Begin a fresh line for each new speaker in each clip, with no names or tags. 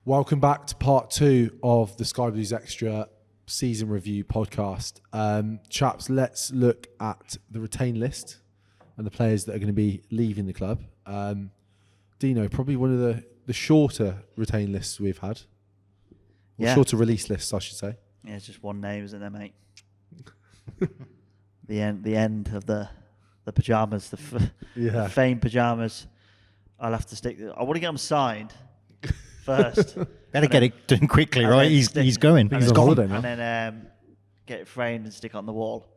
Welcome back to part 2 of the SkyBluesExtra season review podcast. Chaps, let's look at the retain list and the players that are going to be leaving the club. Dino, probably one of the shorter retain lists we've had. Shorter release lists, I should say.
Yeah, it's just one name, isn't there, mate? the end of the pyjamas, the famed pyjamas. I'll have to stick. I want to get them signed first.
Better get it done quickly, right? He's going.
He's on holiday now.
And then get it framed and stick it on the wall.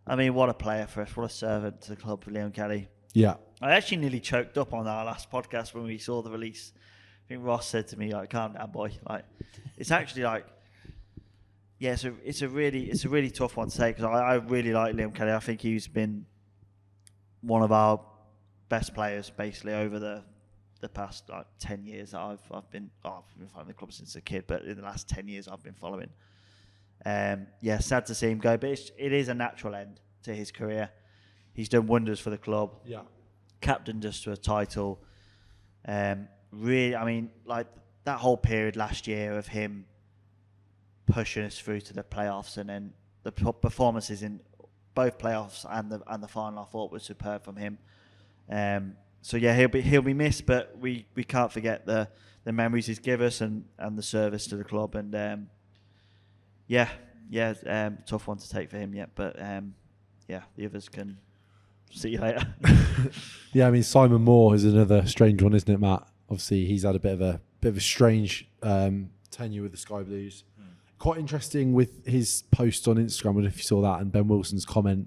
I mean, what a player for us. What a servant to the club for Liam Kelly.
Yeah.
I actually nearly choked up on our last podcast when we saw the release. I think Ross said to me, like, calm down, boy. Like, it's actually like, yeah, so it's a really tough one to say because I really like Liam Kelly. I think he's been one of our best players basically over the past 10 years that I've been following the club since a kid, but in the last 10 years I've been following. Sad to see him go, but it is a natural end to his career. He's done wonders for the club.
Yeah.
Captained us to a title. Really, I mean, like that whole period last year of him pushing us through to the playoffs, and then the performances in both playoffs and the final, I thought was superb from him. So yeah, he'll be missed, but we can't forget the memories he's given us and the service to the club. And tough one to take for him yet, but the others can see you later.
Yeah, I mean Simon Moore is another strange one, isn't it, Matt? Obviously, he's had a bit of a strange tenure with the Sky Blues. Quite interesting with his post on Instagram. I don't know if you saw that, and Ben Wilson's comment.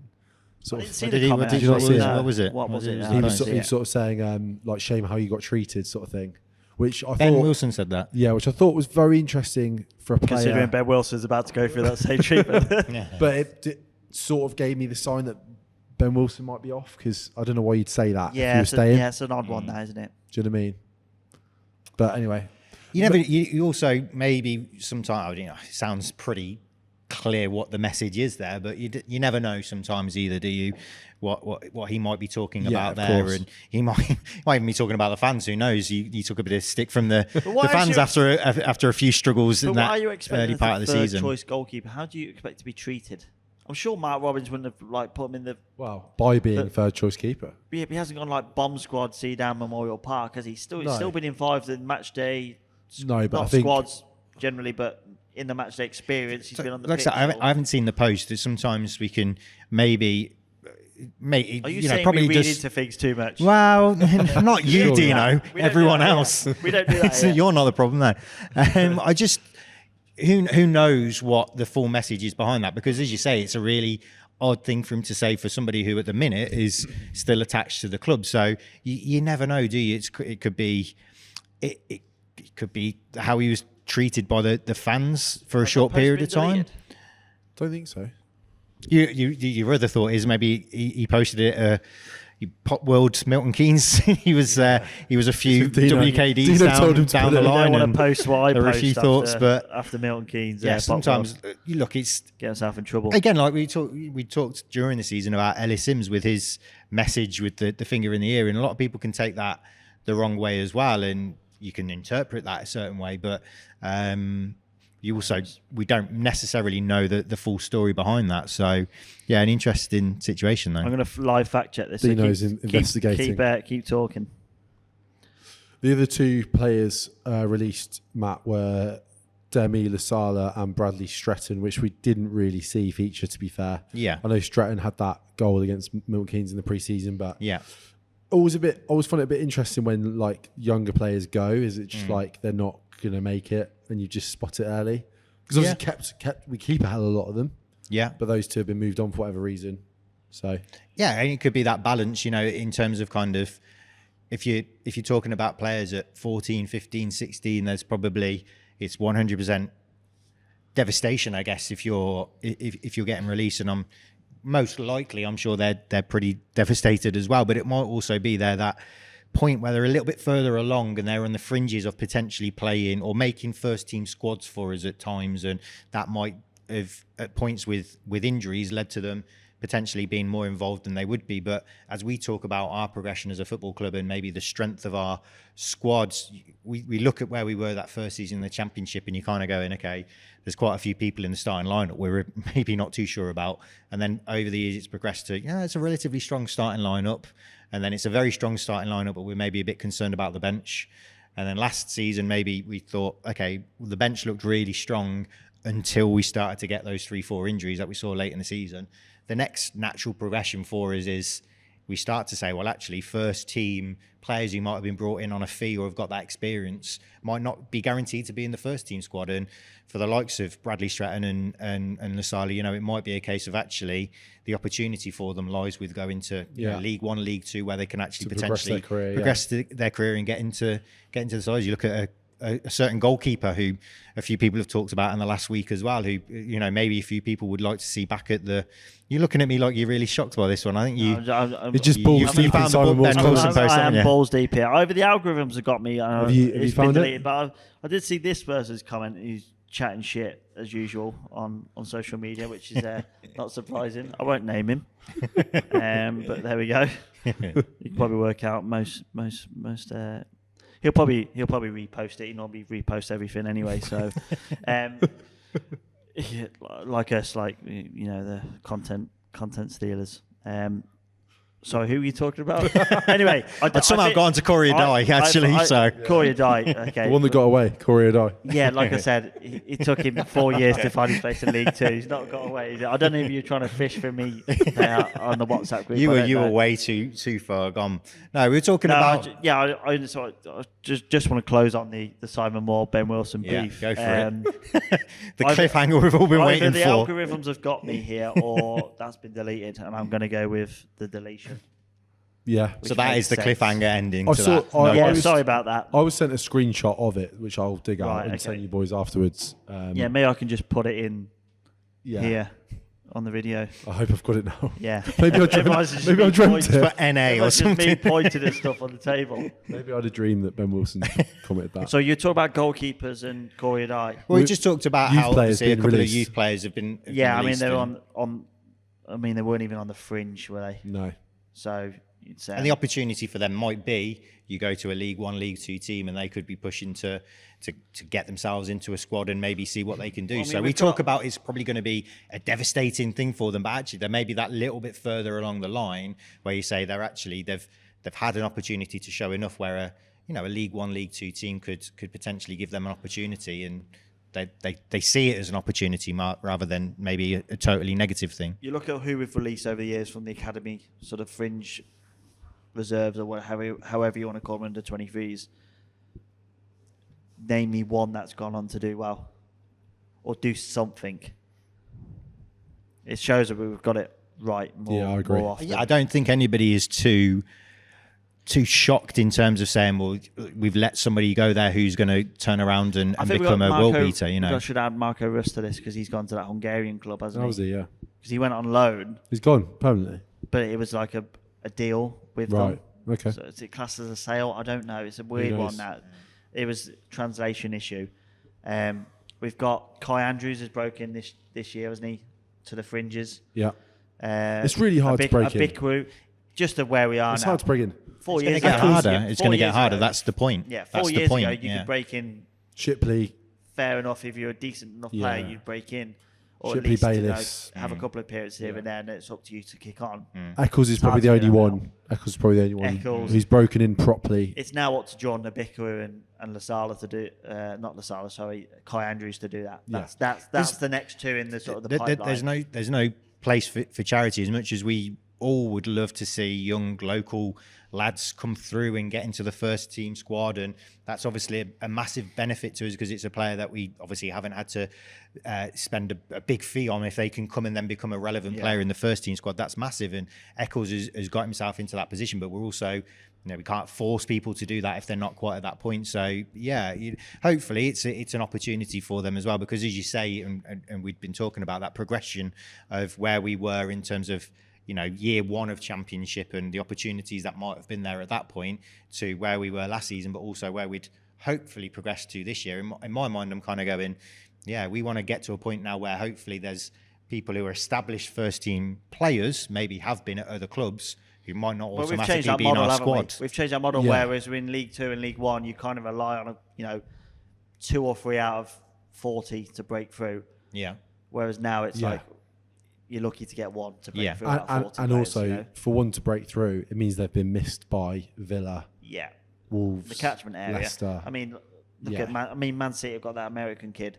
What was it?
What was it?
He was sort of saying, like, shame how you got treated, sort of thing. Which I
Ben
thought,
Wilson said that.
Yeah, which I thought was very interesting for a player.
Considering Ben Wilson's about to go through that same treatment.
But it sort of gave me the sign that Ben Wilson might be off, because I don't know why you'd say that if you were staying.
Yeah, it's an odd one, that, isn't it?
Do you know what I mean? But anyway.
You also maybe sometimes, it sounds pretty clear what the message is there, but you never know sometimes either, do you? What he might be talking about there, course. And he might even be talking about the fans. Who knows? You took a bit of stick from the fans after a few struggles in that early part of the season.
Choice goalkeeper. How do you expect to be treated? I'm sure Mark Robbins wouldn't have put him in the
by being third choice keeper.
Yeah, he hasn't gone bomb squad, see down Memorial Park, has he? He's still been involved in match day.
No, but
not
I think
squads generally, but in the match day experience, he's been on the pitch.
I haven't seen the post. Sometimes we can maybe.
Are you saying probably we read into things too much?
Well, not you, sure, Dino. Everyone else.
We don't do that.
You're not the problem there. I just who knows what the full message is behind that? Because as you say, it's a really odd thing for him to say for somebody who at the minute is still attached to the club. So you never know, do you? It could be how he was treated by the fans for a short period of time.
Don't think so.
Your other thought is maybe he posted it. Pop World Milton Keynes. he was a few WKDs down the line.
I don't want to post what I
there were a few thoughts, but
after Milton Keynes,
sometimes it's
get himself in trouble
again. Like we talked during the season about Ellis Sims with his message with the finger in the ear, and a lot of people can take that the wrong way as well, and you can interpret that a certain way, but we don't necessarily know the full story behind that. So, yeah, an interesting situation though.
I'm going to live fact check this.
Dino's investigating.
Keep talking.
The other two players released, Matt, were Demi Lasala and Bradley Stretton, which we didn't really see feature, to be fair.
Yeah.
I know Stretton had that goal against Milton Keynes in the pre-season, but
yeah.
I always find it a bit interesting when younger players go. Is it just they're not going to make it and you just spot it early? Because obviously we keep a hell of a lot of them.
Yeah.
But those two have been moved on for whatever reason. So
yeah, and it could be that balance, in terms of kind of if you're talking about players at 14, 15, 16, there's probably it's 100% devastation, I guess, if you're getting released, and I'm sure they're pretty devastated as well. But it might also be that point where they're a little bit further along and they're on the fringes of potentially playing or making first team squads for us at times, and that might have at points with injuries led to them potentially being more involved than they would be. But as we talk about our progression as a football club and maybe the strength of our squads, we look at where we were that first season in the Championship, and you're kind of going, okay, there's quite a few people in the starting lineup we're maybe not too sure about. And then over the years, it's progressed to, it's a relatively strong starting lineup. And then it's a very strong starting lineup, but we're maybe a bit concerned about the bench. And then last season, maybe we thought, okay, well, the bench looked really strong until we started to get those 3-4 injuries that we saw late in the season. The next natural progression for us is we start to say, well, actually, first team players who might have been brought in on a fee or have got that experience might not be guaranteed to be in the first team squad. And for the likes of Bradley Stratton and Lasala, it might be a case of actually the opportunity for them lies with going to League One, League Two, where they can actually potentially progress their career and get into the sides. You look at a certain goalkeeper who a few people have talked about in the last week as well, who maybe a few people would like to see back at the. You're looking at me like you're really shocked by this one. I think
it's just balls deep in Simon Moore's post.
I am balls deep here. Over the algorithms have got me.
Have you found it?
But I did see this person's comment. He's chatting shit as usual on social media, which is not surprising. I won't name him, but there we go. You can probably work out most. He'll probably repost it. He normally reposts everything anyway. So, like us, the content stealers. Sorry, who are you talking about? Anyway,
I'd somehow gone to Corey Adai, actually.
Corey Adai, okay.
The one that got away, Corey Adai.
Yeah, like I said, it took him 4 years to find his place in League Two. He's not got away. I don't know if you're trying to fish for me on the WhatsApp group.
You were way too far gone. No, we were talking about.
I just want to close on the Simon Moore, Ben Wilson beef.
Go for it. The cliffhanger we've all been waiting for.
The algorithms have got me here, or that's been deleted, and I'm going to go with the deletion.
Yeah.
So that is the cliffhanger ending.
Sorry about that.
I was sent a screenshot of it, which I'll dig out and send you boys afterwards.
Maybe I can just put it in here on the video.
I hope I've got it now.
Yeah.
Maybe I dreamt it.
For NA or something.
Just me pointed at stuff on the table.
Maybe I had a dream that Ben Wilson commented that.
So you talk about goalkeepers and Corey Adai.
Well, we just talked about how obviously a couple of youth players have been.
I mean they're on. I mean they weren't even on the fringe, were they?
No.
So.
And the opportunity for them might be you go to a League One, League Two team, and they could be pushing to get themselves into a squad and maybe see what they can do. So we talk about it's probably going to be a devastating thing for them, but actually there may be that little bit further along the line where you say they've had an opportunity to show enough where a League One, League Two team could potentially give them an opportunity, and they see it as an opportunity rather than maybe a totally negative thing.
You look at who we've released over the years from the academy, sort of fringe reserves or however you want to call them, under 23s. Name me one that's gone on to do well or do something. It shows that we've got it right more,
I agree.
more often.
I don't think anybody is too shocked in terms of saying, well, we've let somebody go there who's going to turn around and become a world beater.
I should add Marco Rus to this because he's gone to that Hungarian club, hasn't he?
Was he? Yeah.
Because he went on loan.
He's gone permanently.
But it was like a deal with them.
Okay.
So is it classed as a sale? I don't know. It's a weird one. That it was a translation issue. We've got Kai Andrews has broken this year, hasn't he? To the fringes.
Yeah. It's really hard to break in.
A big crew. Just of where we are now.
It's hard to break in.
4 years
ago.
It's
going to get harder. That's the point.
Yeah, 4 years ago, you could break in.
Shipley.
Fair enough. If you're a decent enough player, you'd break in. Or
Shipley,
at least
Bayliss.
have a couple of appearances here and there, and it's up to you to kick on.
Eccles is probably the only one. Eccles is probably the only one who's broken in properly.
It's now up to John Nabiku and Lasala to do, not Lasala, sorry, Kai Andrews to do that. That's the next two in the sort of the pipeline.
There's no place for charity as much as we all would love to see young local lads come through and get into the first team squad, and that's obviously a massive benefit to us because it's a player that we obviously haven't had to spend a big fee on. If they can come and then become a relevant player in the first team squad, that's massive, and Eccles has got himself into that position, but we're also, we can't force people to do that if they're not quite at that point. So hopefully it's an opportunity for them as well, because as you say, and we've been talking about that progression of where we were in terms of year one of championship and the opportunities that might have been there at that point to where we were last season, but also where we'd hopefully progress to this year. In my mind, I'm kind of going, we want to get to a point now where hopefully there's people who are established first team players, maybe have been at other clubs, who might not
But we've changed
automatically
that
be in
model,
our
haven't we?
squad.
We've changed that model,
Yeah.
whereas in League 2 and League 1, you kind of rely on 2 or 3 out of 40 to break through.
Yeah.
Whereas now it's
Yeah.
like you're lucky to get 1 to break
Yeah.
through out of 40
And
players,
also, for one to break through, it means they've been missed by Villa,
yeah,
Wolves,
the catchment area.
Leicester.
I mean, look
Yeah.
at Man City have got that American kid.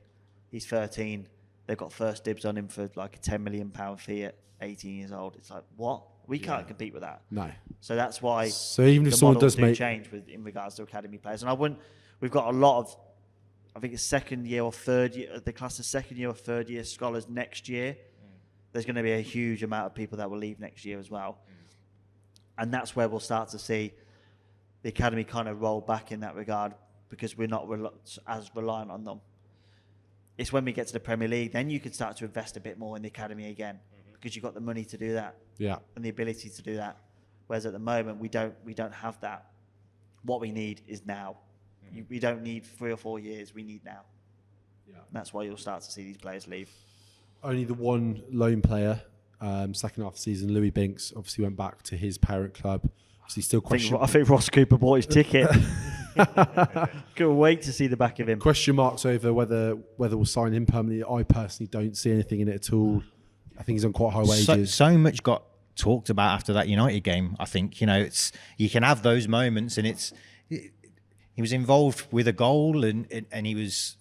He's 13. They've got first dibs on him for like a £10 million fee at 18 years old. It's like, what? We can't compete with that.
No.
So that's why.
So even if
the
someone
models
does make
change in regards to academy players, and we've got a lot of, I think it's second year or third year, the class of second year or third year scholars next year. There's going to be a huge amount of people that will leave next year as well, and that's where we'll start to see the academy kind of roll back in that regard, because we're not as reliant on them. It's when we get to the Premier League, then you can start to invest a bit more in the academy again, because you've got the money to do that.
Yeah.
And the ability to do that. Whereas at the moment we don't have that. What we need is now. We don't need 3 or 4 years. We need now.
Yeah.
And that's why you'll start to see these players leave.
Only the one lone player, second half of the season, Louis Binks, obviously went back to his parent club. Obviously still
I think Ross Cooper bought his ticket. Couldn't wait to see the back of him.
question marks over whether we'll sign him permanently. I personally don't see anything in it at all. I think he's on quite high wages.
So much got talked about after that United game. I think it's you can have those moments, and he was involved with a goal, and he was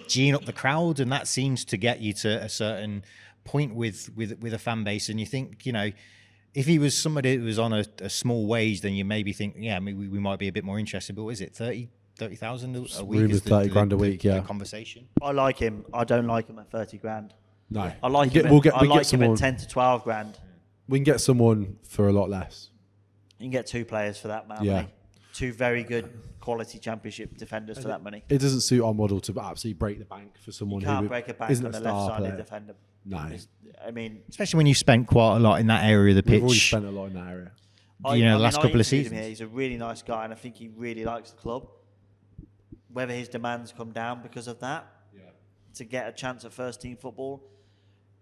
geeing up the crowd, and that seems to get you to a certain point with a fan base. And you think, if he was somebody who was on a small wage, then you maybe think, maybe we might be a bit more interested. But what is it, 30,000 a week?
Rumours 30 grand a week, yeah.
The conversation.
I like him. I don't like him at 30 grand.
No.
I like
We'll
him.
we'll get
I like him
someone,
at 10 to 12 grand.
we can get someone for a lot less.
You can get 2 players for that amount of
Yeah.
money. 2 very good quality championship defenders for that money.
It doesn't suit our model to absolutely break the bank for someone
You
who
can't break a bank
isn't
on
a
the
star
left-sided
player.
defender.
No.
I mean,
Especially when you've spent quite a lot in that area of the
We've already
pitch.
spent a lot in that area.
The last couple of
interviewed him
seasons.
here. He's a really nice guy, and I think he really likes the club. Whether his demands come down because of that, to get a chance at first team football,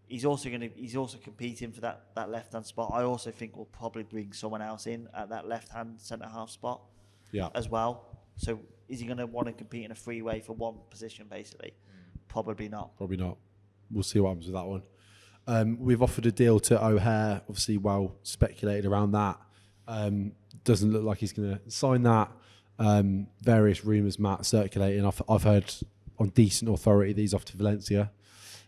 he's also competing for that left hand spot. I also think we'll probably bring someone else in at that left hand centre half spot, as well. So is he going to want to compete in a freeway for one position basically? Probably not.
Probably not. We'll see what happens with that one. We've offered a deal to O'Hare, obviously well speculated around that. Doesn't look like he's going to sign that. Various rumours, Matt, circulating. I've heard on decent authority that he's off to Valencia.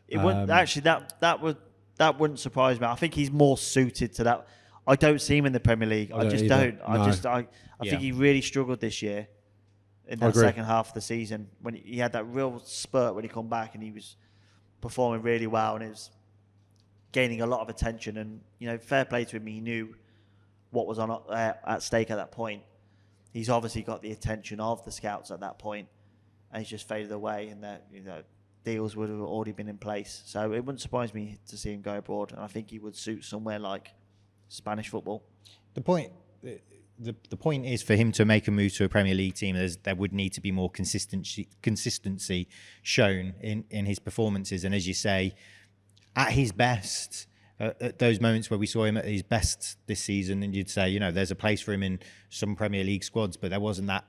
It wouldn't actually that wouldn't surprise me. I think he's more suited to that. I don't see him in the Premier League. I just don't. I think he really struggled this year in that second half of the season when he had that real spurt when he come back and he was performing really well and it was gaining a lot of attention. And fair play to him. He knew what was at stake at that point. He's obviously got the attention of the scouts at that point, and he's just faded away. And that deals would have already been in place. So it wouldn't surprise me to see him go abroad, and I think he would suit somewhere like Spanish football.
The point is for him to make a move to a Premier League team, there would need to be more consistency shown in his performances. And as you say, at his best, at those moments where we saw him at his best this season, and you'd say, there's a place for him in some Premier League squads, but there wasn't that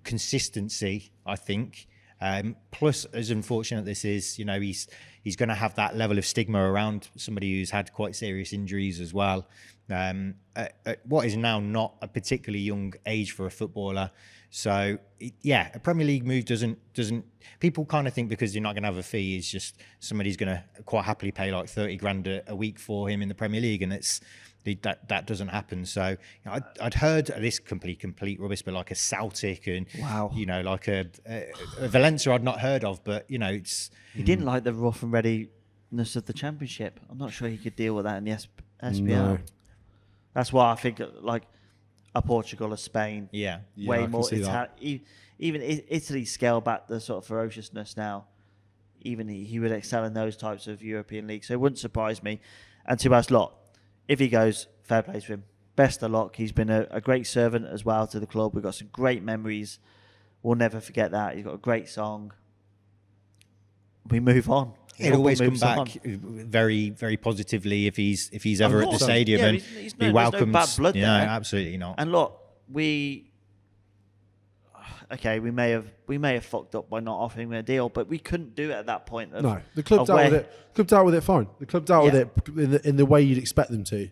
consistency, I think. Plus, as unfortunate this is, he's going to have that level of stigma around somebody who's had quite serious injuries as well. At what is now not a particularly young age for a footballer. So, a Premier League move doesn't. People kind of think because you're not going to have a fee, it's just somebody's going to quite happily pay like 30 grand a week for him in the Premier League, and that doesn't happen. So I'd heard this complete rubbish, but like a Celtic and like a Valencia I'd not heard of, but it's
He didn't like the rough and readiness of the Championship. I'm not sure he could deal with that in the SBL.
No.
That's why I think like a Portugal, a Spain,
I
way
can
more.
see that.
Even Italy scaled back the sort of ferociousness now. Even he would excel in those types of European leagues. So it wouldn't surprise me. And to us lot, if he goes, fair play to him. Best of luck. He's been a great servant as well to the club. We've got some great memories. We'll never forget that. He's got a great song. We move on.
He'd always come
moves
back
on.
very, very positively if he's ever at the
course.
stadium,
Yeah,
and
he's
he
there's no
welcomes.
bad blood
no,
there.
absolutely not.
And look, we may have fucked up by not offering him a deal, but we couldn't do it at that point.
No, the club dealt with it. Club dealt with it fine. The club dealt with it in the way you'd expect them to.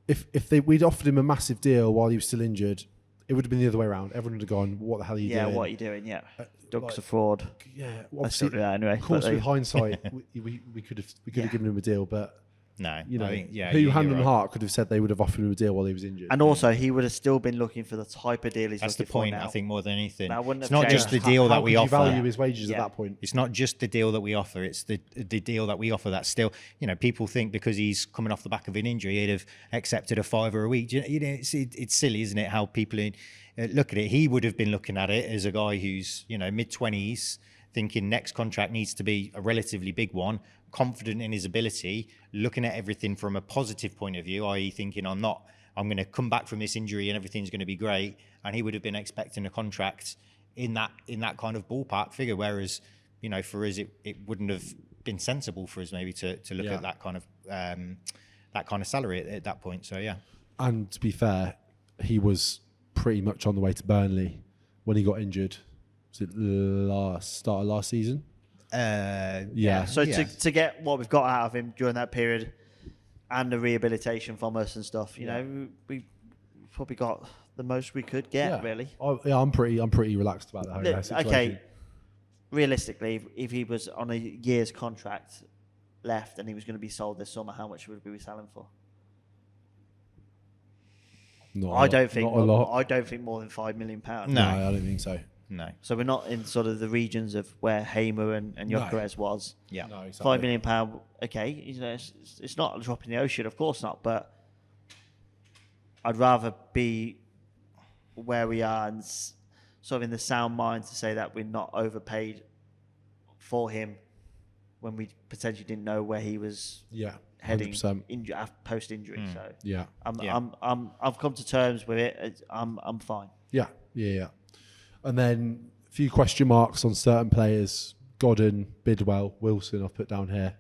If we'd offered him a massive deal while he was still injured, it would have been the other way around. Everyone would have gone, "What the hell are you doing?"
Yeah, what are you doing? Yeah, Doug's a fraud.
Yeah,
Let's not do that anyway.
Of course,
But,
with hindsight, we could have given him a deal, but
No,
you know,
I think,
who hand
you're
on
right.
heart could have said they would have offered him a deal while he was injured.
And also, he would have still been looking for the type of deal he's
That's the
looking for
point.
now.
I think more than anything,
That wouldn't
it's
have
not just the
changed.
deal
How
that we
could you
offer.
value his wages
Yeah.
at that point.
It's not just the deal that we offer. It's the deal that we offer. That's still, people think because he's coming off the back of an injury, he'd have accepted a $5 a week. It's silly, isn't it? How people look at it. He would have been looking at it as a guy who's mid-20s, thinking next contract needs to be a relatively big one, confident in his ability, looking at everything from a positive point of view, i.e. thinking I'm going to come back from this injury and everything's going to be great. And he would have been expecting a contract in that kind of ballpark figure. Whereas, for us, it wouldn't have been sensible for us maybe to look at that kind of salary at that point. So, yeah.
And to be fair, he was pretty much on the way to Burnley when he got injured. Was it start of last season? Yeah.
So to get what we've got out of him during that period and the rehabilitation from us and stuff, we probably got the most we could get, really.
I'm pretty relaxed about the whole situation.
Okay, realistically, if he was on a year's contract left and he was going to be sold this summer, how much would we be selling for? I don't think more than £5 million.
No, I don't think so.
No.
So we're not in sort of the regions of where Hamer and Gyökeres was.
Yeah.
No, exactly.
£5 million, okay, it's not a drop in the ocean, of course not, but I'd rather be where we are and sort of in the sound mind to say that we're not overpaid for him when we potentially didn't know where he was heading
100%.
post injury. So
Yeah.
I've come to terms with it. I'm fine.
Yeah. And then a few question marks on certain players: Godden, Bidwell, Wilson. I've put down here.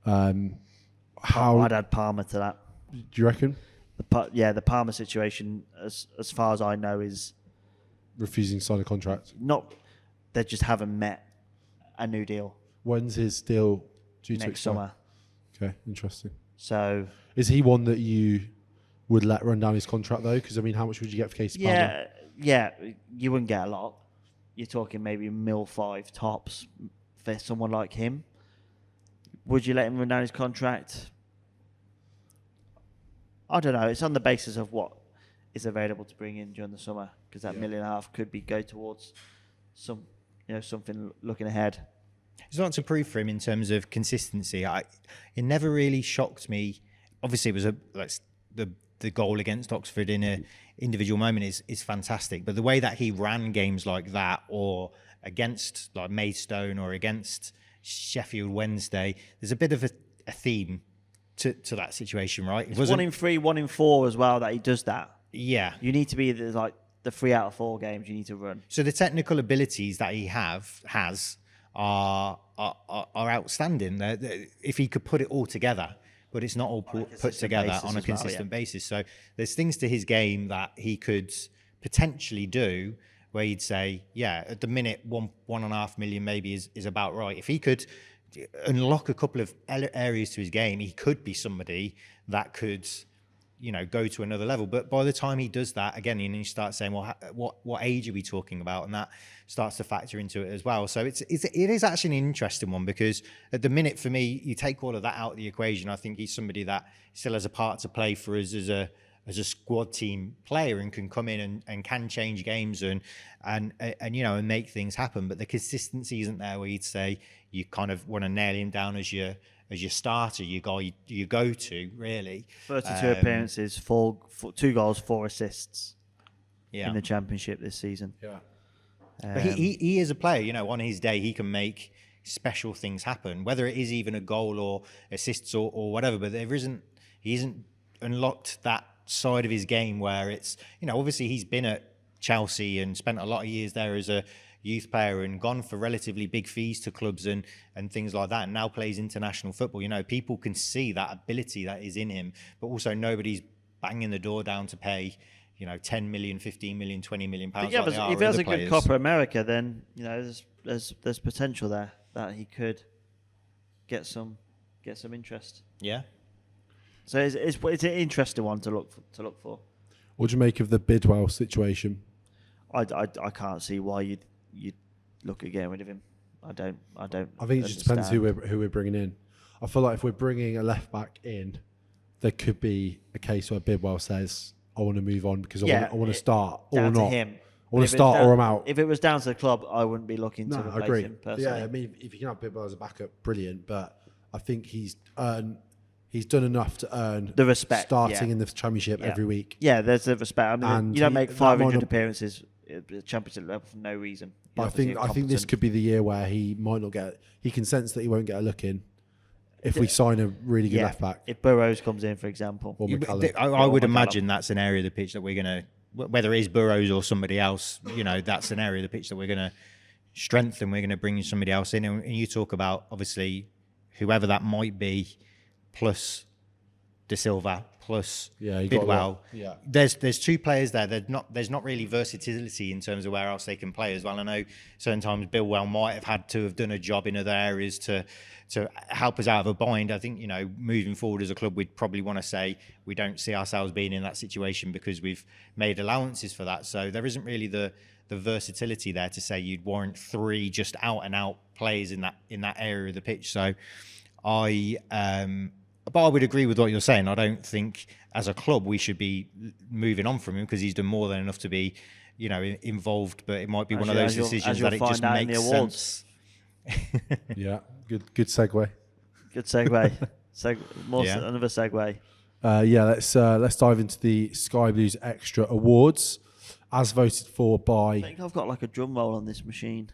I'd add Palmer to that.
Do you reckon?
The Palmer situation, as far as I know, is
refusing to sign a contract.
Not, they just haven't met a new deal.
When's his deal due to
next
expire?
summer?
Okay, interesting.
So
is he one that you would let run down his contract though? Because I mean, how much would you get for Casey Palmer?
Yeah, you wouldn't get a lot. You're talking maybe $1.5 tops for someone like him. Would you let him run down his contract? I don't know. It's on the basis of what is available to bring in during the summer, because that $1.5 million could go towards something looking ahead.
There's a lot to prove for him in terms of consistency. It never really shocked me. Obviously, it was the goal against Oxford in an individual moment is fantastic. But the way that he ran games like that, or against like Maidstone or against Sheffield Wednesday, there's a bit of a theme to that situation, right?
It's 1 in 3, 1 in 4 as well that he does that.
Yeah.
You need to be the 3 out of 4 games you need to run.
So the technical abilities that he has are outstanding. If he could put it all together, but it's not all put together on a consistent basis. So there's things to his game that he could potentially do where you'd say, yeah, at the minute, 1.5 million maybe is about right. If he could unlock a couple of areas to his game, he could be somebody that could, go to another level. But by the time he does that, again, you start saying, well, what age are we talking about? And that starts to factor into it as well. So it is actually an interesting one, because at the minute, for me, you take all of that out of the equation. I think he's somebody that still has a part to play for us as a squad team player, and can come in and can change games and make things happen. But the consistency isn't there where you'd say you kind of want to nail him down as your starter, you go to, really.
32 appearances, 2 goals, 4 assists in the Championship this season.
Yeah.
But he is a player, on his day, he can make special things happen, whether it is even a goal or assists or whatever. But he isn't unlocked that side of his game where it's, obviously he's been at Chelsea and spent a lot of years there as a youth player and gone for relatively big fees to clubs and things like that, and now plays international football. You know, people can see that ability that is in him, but also nobody's banging the door down to pay, 10 million, 15 million, 20 million pounds.
Yeah, but if he has a good Copa America, then there's potential there that he could get some interest.
Yeah.
So it's an interesting one to look for.
What do you make of the Bidwell situation?
I can't see why you'd look at getting rid of him. I don't.
I think it just depends who we're bringing in. I feel like if we're bringing a left back in, there could be a case where Bidwell says, "I want to move on because I want to start or
down
not.
To him.
I want to start or I'm out."
If it was down to the club, I wouldn't be looking to replace him personally.
Yeah, I mean, if you can have Bidwell as a backup, brilliant. But I think he's done enough to earn
the respect
starting in the Championship every week.
Yeah, there's the respect. I mean, you don't make 500 appearances at the Championship level for no reason.
But I think this could be the year where he might not get. He can sense that he won't get a look in if we sign a really good left back.
If Burrows comes in, for example,
or
I would imagine that's an area of the pitch that we're going to, whether it is Burrows or somebody else, that's an area of the pitch that we're going to strengthen. We're going to bring somebody else in, and you talk about obviously whoever that might be, plus De Silva, plus Bidwell.
Yeah.
There's two players there. There's not really versatility in terms of where else they can play as well. I know certain times Bidwell might have had to have done a job in other areas to help us out of a bind. I think, moving forward as a club, we'd probably want to say we don't see ourselves being in that situation because we've made allowances for that. So there isn't really the versatility there to say you'd warrant 3 just out and out players in that area of the pitch. So but I would agree with what you're saying. I don't think as a club we should be moving on from him because he's done more than enough to be, involved. But it might be one of those decisions that it just makes sense.
Yeah, good segue.
Good segue. Another segue.
Let's dive into the Sky Blues Extra Awards, as voted for by.
I think I've got like a drum roll on this machine.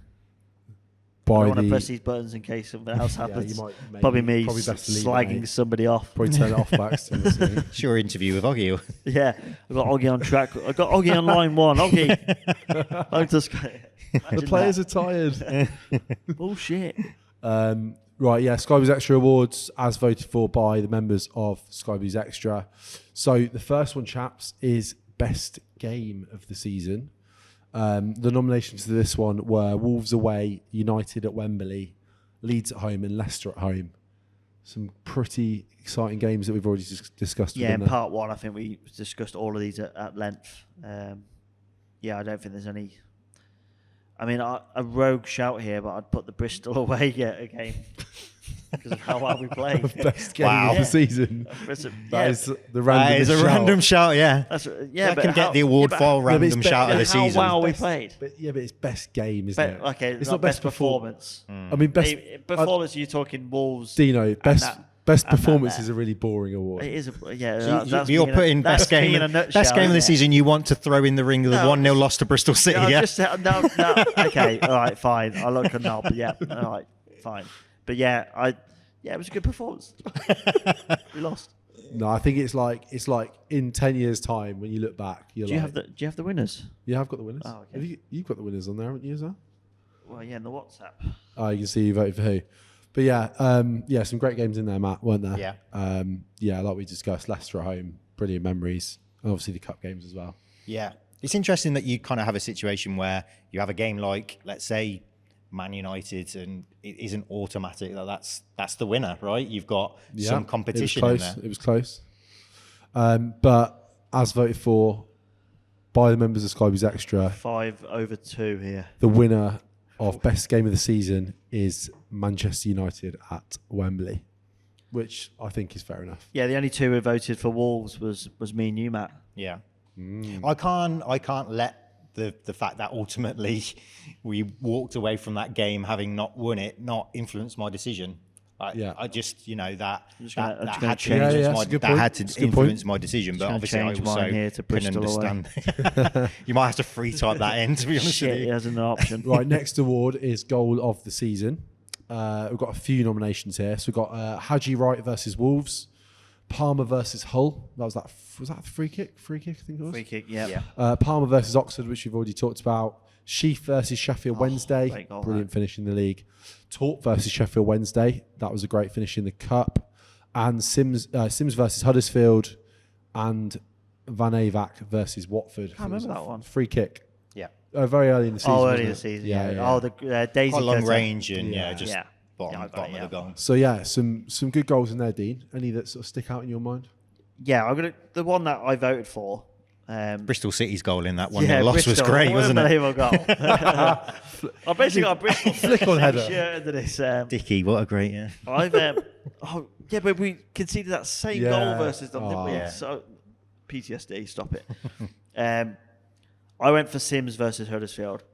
I
don't want to press these buttons in case something else happens. Probably slagging somebody off.
Probably turn it off back.
It's your interview with Oggy.
Yeah, I've got Oggy on track. I've got Oggy on line 1. Oggy. I'm just.
The players are tired.
Bullshit.
Right, yeah, Sky Blues Extra Awards as voted for by the members of Sky Blues Extra. So the first one, chaps, is Best Game of the Season. The nominations to this one were Wolves away, United at Wembley, Leeds at home and Leicester at home. Some pretty exciting games that we've already discussed.
Yeah, in part 1, I think we discussed all of these at length. I don't think there's any... I mean, a rogue shout here, but I'd put the Bristol away again because of how well we played.
Best game of the season. That is the random.
That is a random shout. Yeah,
that
can get the award for random shout of the season.
How well we played.
But it's best game, isn't it?
Okay,
it's not best
performance.
I mean, best
performance. You're talking Wolves.
Dino, best performance is a really boring award.
It is.
You're putting best game of the season. You want to throw in the ring of the 1-0 loss to Bristol City.
No. Okay, all right, fine. I'll look at that. But yeah, all right, fine. But it was a good performance. We lost.
No, I think it's like in 10 years' time when you look back, do you
have the winners?
Yeah, I've got the winners.
Oh, okay.
You've got the winners on there, haven't you, as well?
Well, yeah, in the WhatsApp.
Oh, you can see you voted for who. But some great games in there, Matt, weren't there?
Yeah.
Like we discussed, Leicester at home, brilliant memories, and obviously the cup games as well.
Yeah, it's interesting that you kind of have a situation where you have a game like, let's say, Man United, and it isn't automatic that's the winner, right? You've got some competition in there.
It was close. But as voted for by the members of Sky Blues Extra,
5/2 here.
The winner of best game of the season is Manchester United at Wembley, which I think is fair enough.
Yeah, the only 2 who voted for Wolves was me and you, Matt.
Yeah. I can't let the fact that ultimately we walked away from that game having not won it not influence my decision. I just, that had to influence my decision, but obviously I also can understand. You might have to free type that in, to be honest with you.
As an option.
Right, next award is Goal of the Season. We've got a few nominations here. So we've got Haji Wright versus Wolves, Palmer versus Hull. Was that a free kick? I think it was.
Free kick, yeah.
Palmer versus Oxford, which we've already talked about. Sheaf versus Sheffield Wednesday,
great goal,
brilliant finish in the league. Torp versus Sheffield Wednesday, that was a great finish in the cup. And Sims versus Huddersfield, and Van Avac versus Watford.
I remember that one.
Free kick.
Yeah.
Very early in the season.
Oh, early
wasn't
in
it?
the season.
Yeah.
Oh, the Daisy
Quite long
cutter.
range and just
Yeah.
bottom,
Yeah, I got
bottom
it,
of the goal.
So yeah, some good goals in there, Dean. Any that sort of stick out in your mind?
Yeah, the one that I voted for.
Bristol City's goal in that 1-0
Yeah,
loss was
Bristol.
great, wasn't it?
Unbelievable goal. I basically got a Bristol
Flick-on header.
shirt under this.
Dicky, what a great, yeah.
I've but we conceded that same goal versus them, didn't we?
Yeah.
So PTSD, stop it. I went for Sims versus Huddersfield.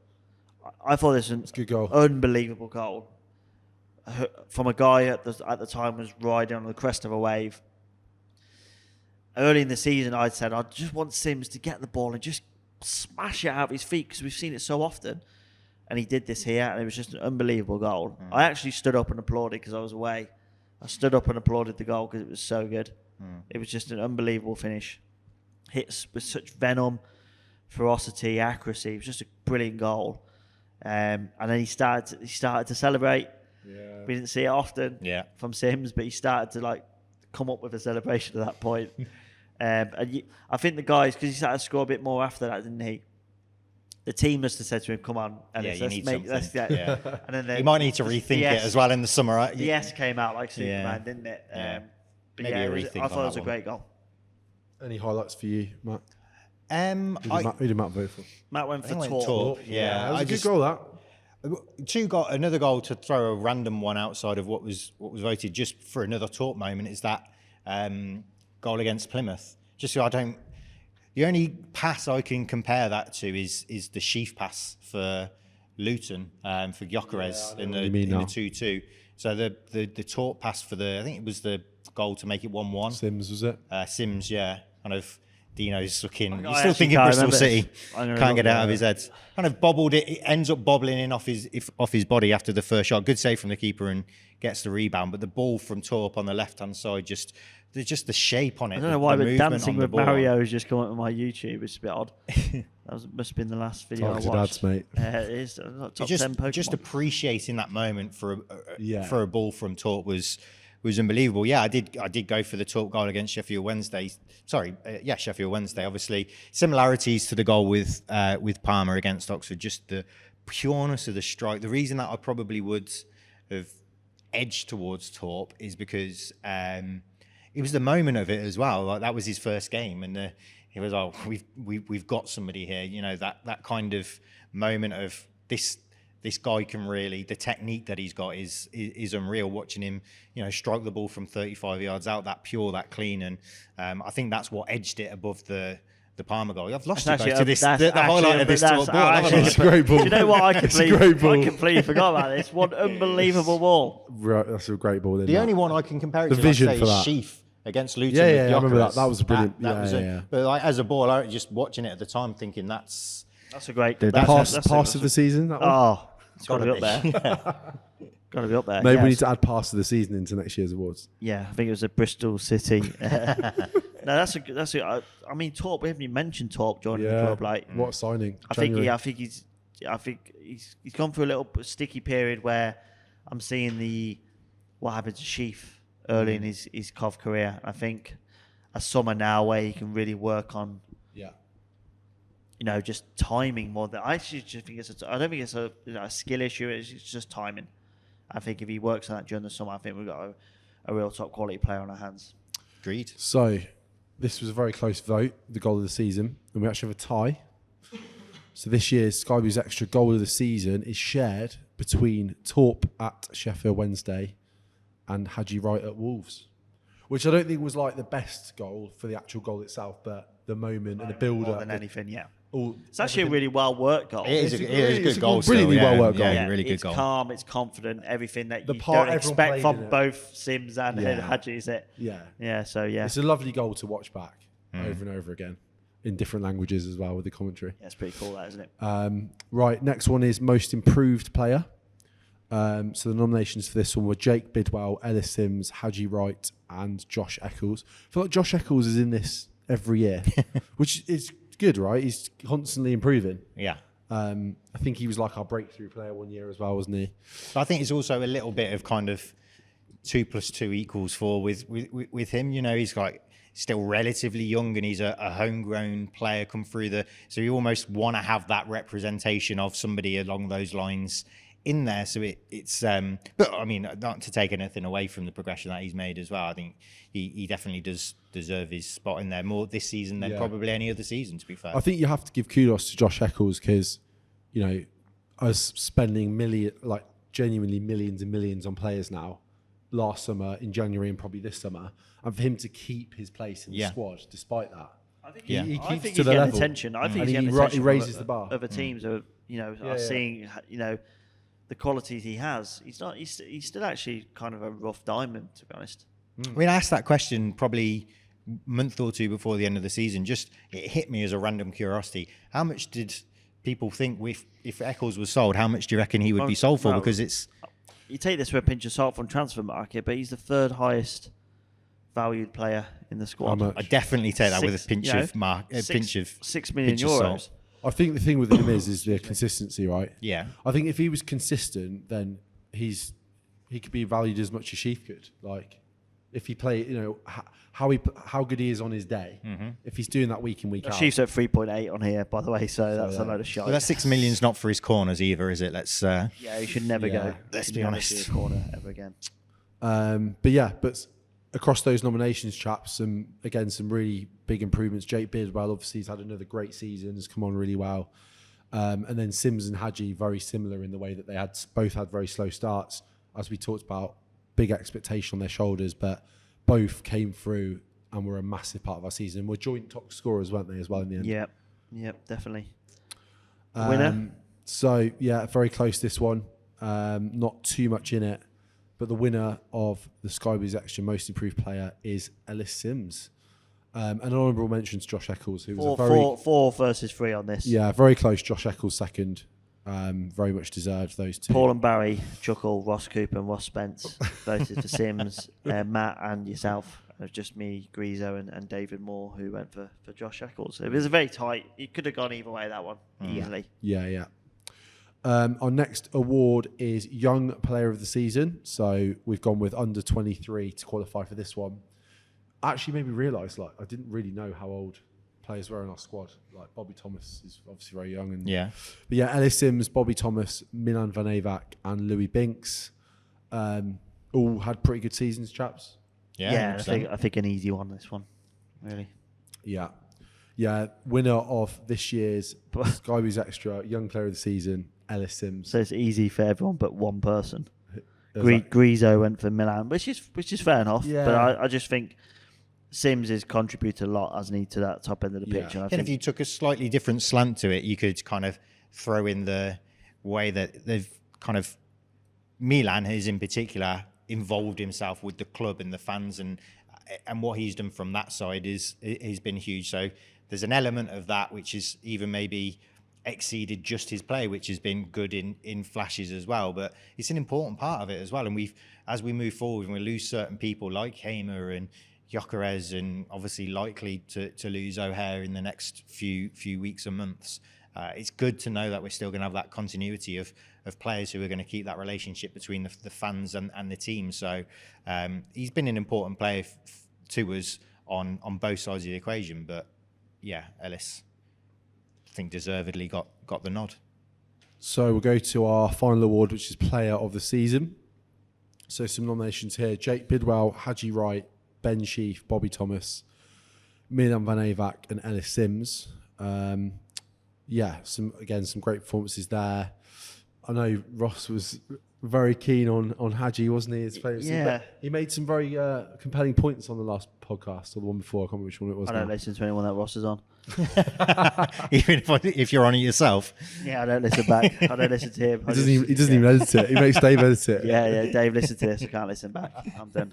I thought this was
a good goal.
Unbelievable goal from a guy at the time was riding on the crest of a wave. Early in the season, I'd said I just want Sims to get the ball and just smash it out of his feet because we've seen it so often. And he did this here, and it was just an unbelievable goal. I actually stood up and applauded because I was away. I stood up and applauded the goal because it was so good. It was just an unbelievable finish. Hits with such venom, ferocity, accuracy. It was just a brilliant goal. And then he started to celebrate. Yeah. We didn't see it often from Sims, but he started to come up with a celebration at that point. I think the guys, because he started to score a bit more after that, didn't he? The team must have said to him, "Come on, Ellis,
you need something."
And then
You might need to rethink it as well in the summer, right?
The S came out like Superman, didn't it? But
Maybe a rethink
I thought it was a
one.
great goal.
Any highlights for you, Matt?
Who
Who did Matt vote for?
Matt went for
went
Torp.
Torp.
That
Yeah,
was
I
a good
just
goal. That.
another goal to throw a random one outside of what was voted just for another Torp moment is that goal against Plymouth. Just so I don't. The only pass I can compare that to is the Sheaf pass for Luton for Gyökeres in the 2-2. So the Torp pass for I think it was the goal to make it 1-1.
Sims, was it?
Sims, yeah, kind of. Dino's looking.
I
He's still
actually
thinking
can't
Bristol
remember
City.
this.
Can't get it out of his head. Kind of bobbled it. It ends up bobbling in off his body after the first shot. Good save from the keeper and gets the rebound. But the ball from Torp on the left hand side, just the shape on it.
I don't know why, but Dancing with Mario has just come up on my YouTube. It's a bit odd. Must have been the last video I
Targeted
watched.
ads, mate.
It is. Top 10 Pokemon.
Just appreciating that moment for a ball from Torp was unbelievable. Yeah, I did go for the Torp goal against Sheffield Wednesday. Sheffield Wednesday. Obviously, similarities to the goal with Palmer against Oxford. Just the pureness of the strike. The reason that I probably would have edged towards Torp is because it was the moment of it as well. Like that was his first game, and he was we've got somebody here. You know that kind of moment of this guy can really, the technique that he's got is unreal. Watching him, strike the ball from 35 yards out, that pure, that clean, and I think that's what edged it above the Palmer goal. I've lost it back to this. The highlight of this Torp ball.
It's a great ball.
Do you know what? I completely forgot about this. What unbelievable ball!
Right, that's a great ball.
The only one I can compare it
The
to,
vision
like I say,
for
is
that.
Sheaf against Luton.
Yeah,
with
I remember that.
Gyökeres.
That was a brilliant.
But as a ball, I was just watching it at the time, thinking that's
a great
pass of the season. That one?
Oh, it's got to be up there. Got to be up there.
Maybe we need to add pass of the season into next year's awards.
Yeah, I think it was at Bristol City. No, that's a. I mean, Torp. We haven't even mentioned Torp joining the club. Like,
what a signing!
I think he's gone through a little sticky period where I'm seeing what happened to Sheaf early in his Cov career. I think a summer now where he can really work on. Just timing more than I actually just think I don't think it's a skill issue. It's just timing. I think if he works on that during the summer, I think we've got a real top quality player on our hands.
Agreed.
So, this was a very close vote, the goal of the season, and we actually have a tie. So this year's SkyBluesExtra goal of the season is shared between Torp at Sheffield Wednesday and Haji Wright at Wolves, which I don't think was like the best goal for the actual goal itself, but the moment and the build-up.
More than anything, yeah.
It's
actually a really well-worked goal.
It is a good goal.
Brilliantly well-worked goal.
Yeah, really good goal.
It's calm, it's confident, everything that you don't expect from both Sims and Haji, is it?
Yeah.
Yeah, so yeah.
It's a lovely goal to watch back over and over again in different languages as well with the commentary.
Yeah, it's pretty cool, that, isn't it?
Right, next one is most improved player. So the nominations for this one were Jake Bidwell, Ellis Sims, Haji Wright, and Josh Eccles. I feel like Josh Eccles is in this every year, which is good, right? He's constantly improving.
Yeah.
I think he was like our breakthrough player one year as well, wasn't he?
But I think it's also a little bit of kind of 2 + 2 = 4 with him. You know, he's like still relatively young and he's a homegrown player come through so you almost want to have that representation of somebody along those lines in there. So it's but I mean, not to take anything away from the progression that he's made as well. I think he definitely does deserve his spot in there more this season than probably any other season, to be fair.
I think you have to give kudos to Josh Eccles because, you know, us spending genuinely millions and millions on players now last summer, in January, and probably this summer, and for him to keep his place in the squad despite that.
I think
he
I
keeps
think
to
he's
the
getting
level.
attention. I think
And
he's getting
he
attention.
raises the bar.
Other teams are, you know, are seeing, you know, the qualities he has. He's still actually kind of a rough diamond, to be honest.
I mean, I asked that question probably a month or two before the end of the season. Just it hit me as a random curiosity. How much did people think if Eccles was sold? How much do you reckon he would be sold for?
Well,
because it's
you take this with a pinch of salt from transfer market, but he's the third highest valued player in the squad.
How much?
I definitely take that with a pinch of
€6 million.
salt.
I think the thing with him is the consistency, right?
Yeah.
I think if he was consistent, then he could be valued as much as Sheaf could. Like, if he play, you know, how good he is on his day.
Mm-hmm.
If he's doing that week in, week out.
Sheaf's at 3.8 on here, by the way, so that's a load of shite.
Well, that 6 million's not for his corners either, is it? Let's.
Yeah, he should never go.
Let's
Should
be
never
honest.
see a corner ever again.
But across those nominations, chaps, some really big improvements. Jake Bidwell, obviously, has had another great season, has come on really well. And then Sims and Hadji, very similar in the way that they both had very slow starts, as we talked about, big expectation on their shoulders, but both came through and were a massive part of our season. Were joint top scorers, weren't they, as well in the end?
Yep, definitely. Winner?
So, yeah, very close this one. Not too much in it. But the winner of the SkyBluesExtra Most Improved Player is Ellis Sims. An honourable mention to Josh Eccles, who was
four versus 3 on this.
Yeah, very close. Josh Eccles second. Very much deserved, those two.
Paul and Barry, Chuckle, Ross Cooper and Ross Spence voted for Sims. Matt and yourself. It was just me, Grizo and David Moore who went for Josh Eccles. It was a very tight. It could have gone either way, that one, easily.
Yeah. Our next award is Young Player of the Season. So we've gone with under 23 to qualify for this one. Actually made me realise, I didn't really know how old players were in our squad. Like, Bobby Thomas is obviously very young. But yeah, Ellis Sims, Bobby Thomas, Milan Van Avak and Louis Binks all had pretty good seasons, chaps.
Yeah, I think an easy one, this one, really.
Yeah, winner of this year's SkyBluesExtra Young Player of the Season, Ellis Sims.
So it's easy for everyone but one person. Grizo went for Milan, which is fair enough.
Yeah.
But I just think Sims has contributed a lot, hasn't he, to that top end of the pitch. And I think
if you took a slightly different slant to it, you could kind of throw in the way that they've kind of Milan has in particular involved himself with the club and the fans, and what he's done from that side has been huge. So there's an element of that which is even maybe exceeded just his play, which has been good in flashes as well. But it's an important part of it as well. And as we move forward and we lose certain people like Hamer and Gyökeres, and obviously likely to lose O'Hare in the next few weeks and months, it's good to know that we're still going to have that continuity of players who are going to keep that relationship between the fans and the team. So he's been an important player to us on both sides of the equation. But yeah, Ellis, I think deservedly got the nod.
So we'll go to our final award, which is Player of the Season. So some nominations here: Jake Bidwell, Hadji Wright, Ben Sheaf, Bobby Thomas, Milan Van Avak and Ellis Sims. Some great performances there. I know Ross was very keen on Hadji, wasn't he? His favourite.
Yeah.
He made some very compelling points on the last podcast, or the one before. I can't remember which one it was.
I don't listen to anyone that Ross is on.
Even if you're on it yourself.
Yeah, I don't listen back. I don't listen to him.
He doesn't even edit it. He makes Dave edit it.
Yeah, Dave, listen to this. I can't listen back. I'm done.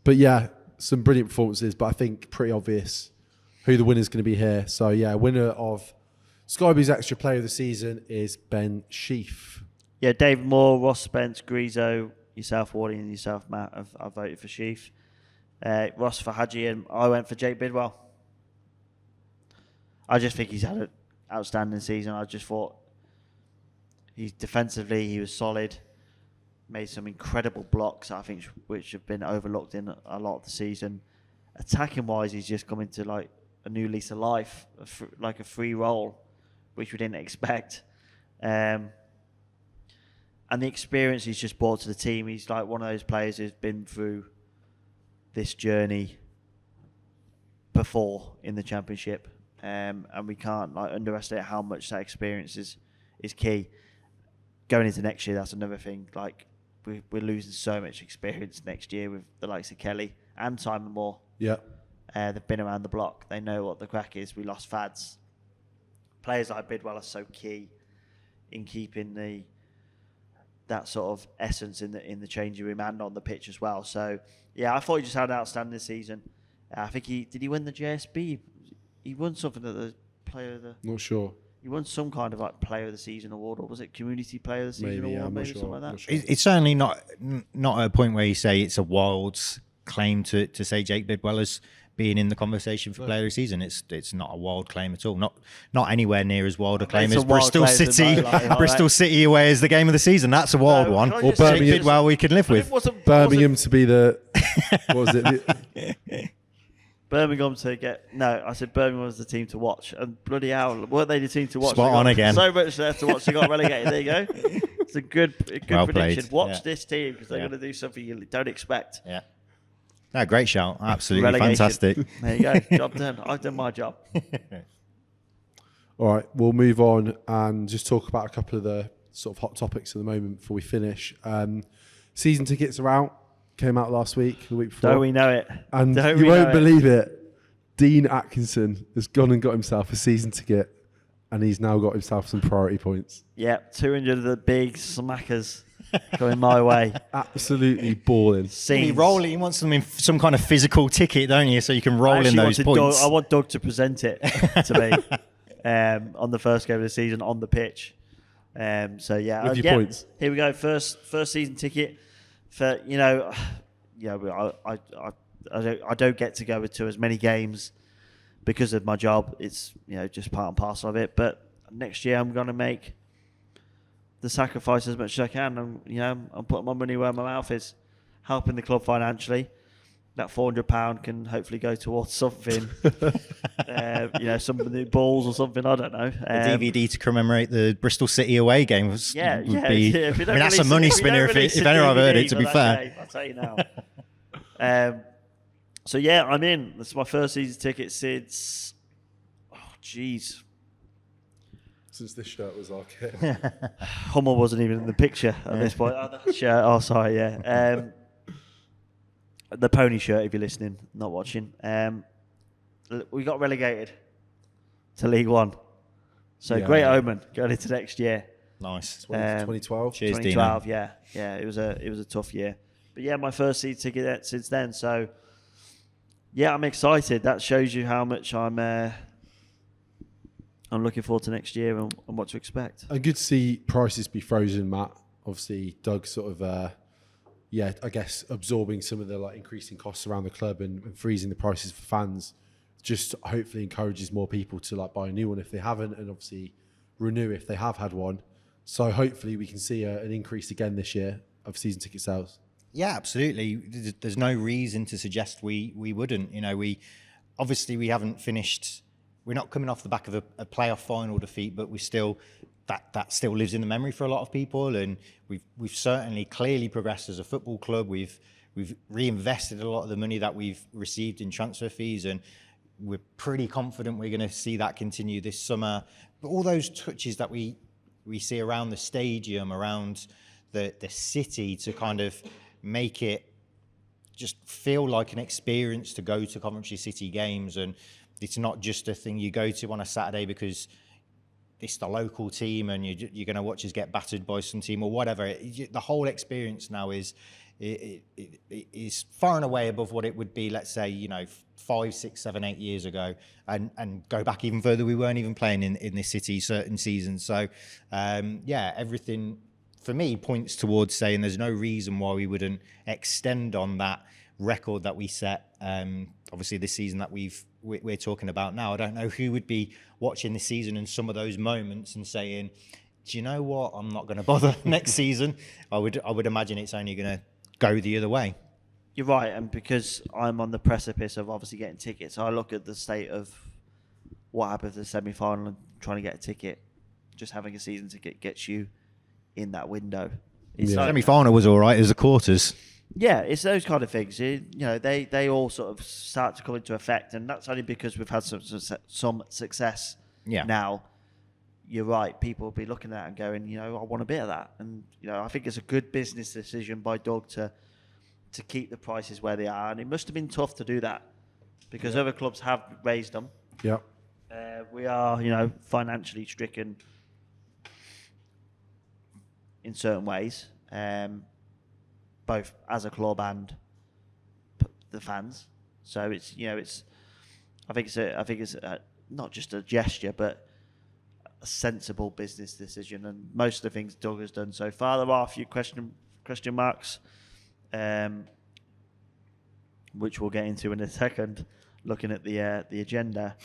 But yeah, some brilliant performances, but I think pretty obvious who the winner's going to be here. So yeah, winner of SkyBluesExtra Player of the Season is Ben Sheaf.
Yeah, David Moore, Ross Spence, Grizo, yourself, Wardy, and yourself, Matt, I've voted for Sheaf. Ross for Hadji, and I went for Jake Bidwell. I just think he's had outstanding season. I just thought defensively he was solid, made some incredible blocks, I think, which have been overlooked in a lot of the season. Attacking wise, he's just come into like a new lease of life, like a free role, which we didn't expect. And the experience he's just brought to the team, he's like one of those players who's been through this journey before in the Championship. And we can't like underestimate how much that experience is key. Going into next year, that's another thing. Like we're losing so much experience next year with the likes of Kelly and Simon Moore.
Yeah.
They've been around the block. They know what the crack is. We lost Fads. Players like Bidwell are so key in keeping that sort of essence in the changing room and on the pitch as well. So yeah, I thought he just had an outstanding season. I think did he win the JSB? He won something at the player of the.
Not sure.
He won some kind of like player of the season award, or was it community player of the season award?
Yeah, I'm not
maybe
sure.
something like that.
Sure.
It's certainly not a point where you say it's a wild claim to say Jake Bidwell as being in the conversation for player of the season. It's not a wild claim at all. Not anywhere near as wild a claim as Bristol City. Bristol City away as the game of the season. That's a wild one.
Or Birmingham.
Jake Bidwell we can live with.
Birmingham to be the what was it?
Birmingham to get I said Birmingham was the team to watch, and bloody hell, weren't they the team to watch?
Spot on again.
So much there to watch. They got relegated. There you go. It's a good
Well
prediction.
played.
Watch this team because they're going to do something you don't expect.
Yeah. No, great shout. Absolutely
Relegation.
fantastic.
There you go. Job done. I've done my job.
All right, we'll move on and just talk about a couple of the sort of hot topics at the moment before we finish. Season tickets are out. Came out last week, the week before.
Don't we know it?
And you won't believe it. Dean Atkinson has gone and got himself a season ticket, and he's now got himself some priority points.
Yeah, 200 of the big smackers going my way.
Absolutely balling.
He wants some kind of physical ticket, don't you? So you can roll in those points.
I want Doug to present it to me on the first game of the season on the pitch. So yeah,
with your points.
Here we go. First season ticket for I don't get to go to as many games because of my job. It's just part and parcel of it. But next year I'm going to make the sacrifice as much as I can. I'm putting my money where my mouth is, helping the club financially. That £400 can hopefully go towards something. Some new balls or something. I don't know.
A DVD to commemorate the Bristol City away game would be.
Yeah,
that's a money spinner if ever I've heard it. To be fair,
game, I'll tell you now. So yeah, I'm in. This is my first season ticket since. Oh, jeez.
Since this shirt was our kit.
Hummel wasn't even in the picture at this point. Shirt. Oh, sorry. Yeah. The pony shirt, if you're listening, not watching. We got relegated to League One. So great omen going into next year.
Nice.
2012.
Cheers,
2012,
Dino.
yeah. It was a tough year. But yeah, my first season ticket since then. So yeah, I'm excited. That shows you how much I'm looking forward to next year and what to expect.
And good to see prices be frozen, Matt. Obviously, Doug sort of, I guess absorbing some of the increasing costs around the club and freezing the prices for fans. Just hopefully encourages more people to buy a new one if they haven't, and obviously renew if they have had one. So hopefully we can see an increase again this year of season ticket sales.
Yeah, absolutely. There's no reason to suggest we wouldn't. We haven't finished. We're not coming off the back of a playoff final defeat, but we still that still lives in the memory for a lot of people, and we've certainly clearly progressed as a football club. We've reinvested a lot of the money that we've received in transfer fees, and we're pretty confident we're going to see that continue this summer. But all those touches that we see around the stadium, around the city, to kind of make it just feel like an experience to go to Coventry City games, and it's not just a thing you go to on a Saturday because it's the local team and you're going to watch us get battered by some team or whatever. The whole experience now is far and away above what it would be, let's say, 5, 6, 7, 8 years ago, and go back even further. We weren't even playing in this city certain seasons. So, everything for me, points towards saying there's no reason why we wouldn't extend on that record that we set. Obviously, this season that we're talking about now, I don't know who would be watching this season in some of those moments and saying, "Do you know what? I'm not going to bother next season." I would imagine it's only going to go the other way.
You're right, and because I'm on the precipice of obviously getting tickets, I look at the state of what happens in the semi-final and trying to get a ticket. Just having a season ticket gets you in that window. It's like,
Semi-final was all right. It was the quarters.
yeah, it's those kind of things. They all sort of start to come into effect, and that's only because we've had some success now. You're right. People will be looking at it and going, I want a bit of that. And, I think it's a good business decision by Doug to keep the prices where they are. And it must have been tough to do that because other clubs have raised them.
Yeah.
We are, financially stricken in certain ways, both as a club and the fans. So it's, I think it's not just a gesture, but a sensible business decision. And most of the things Doug has done so far, there are a few question marks, which we'll get into in a second. Looking at the agenda,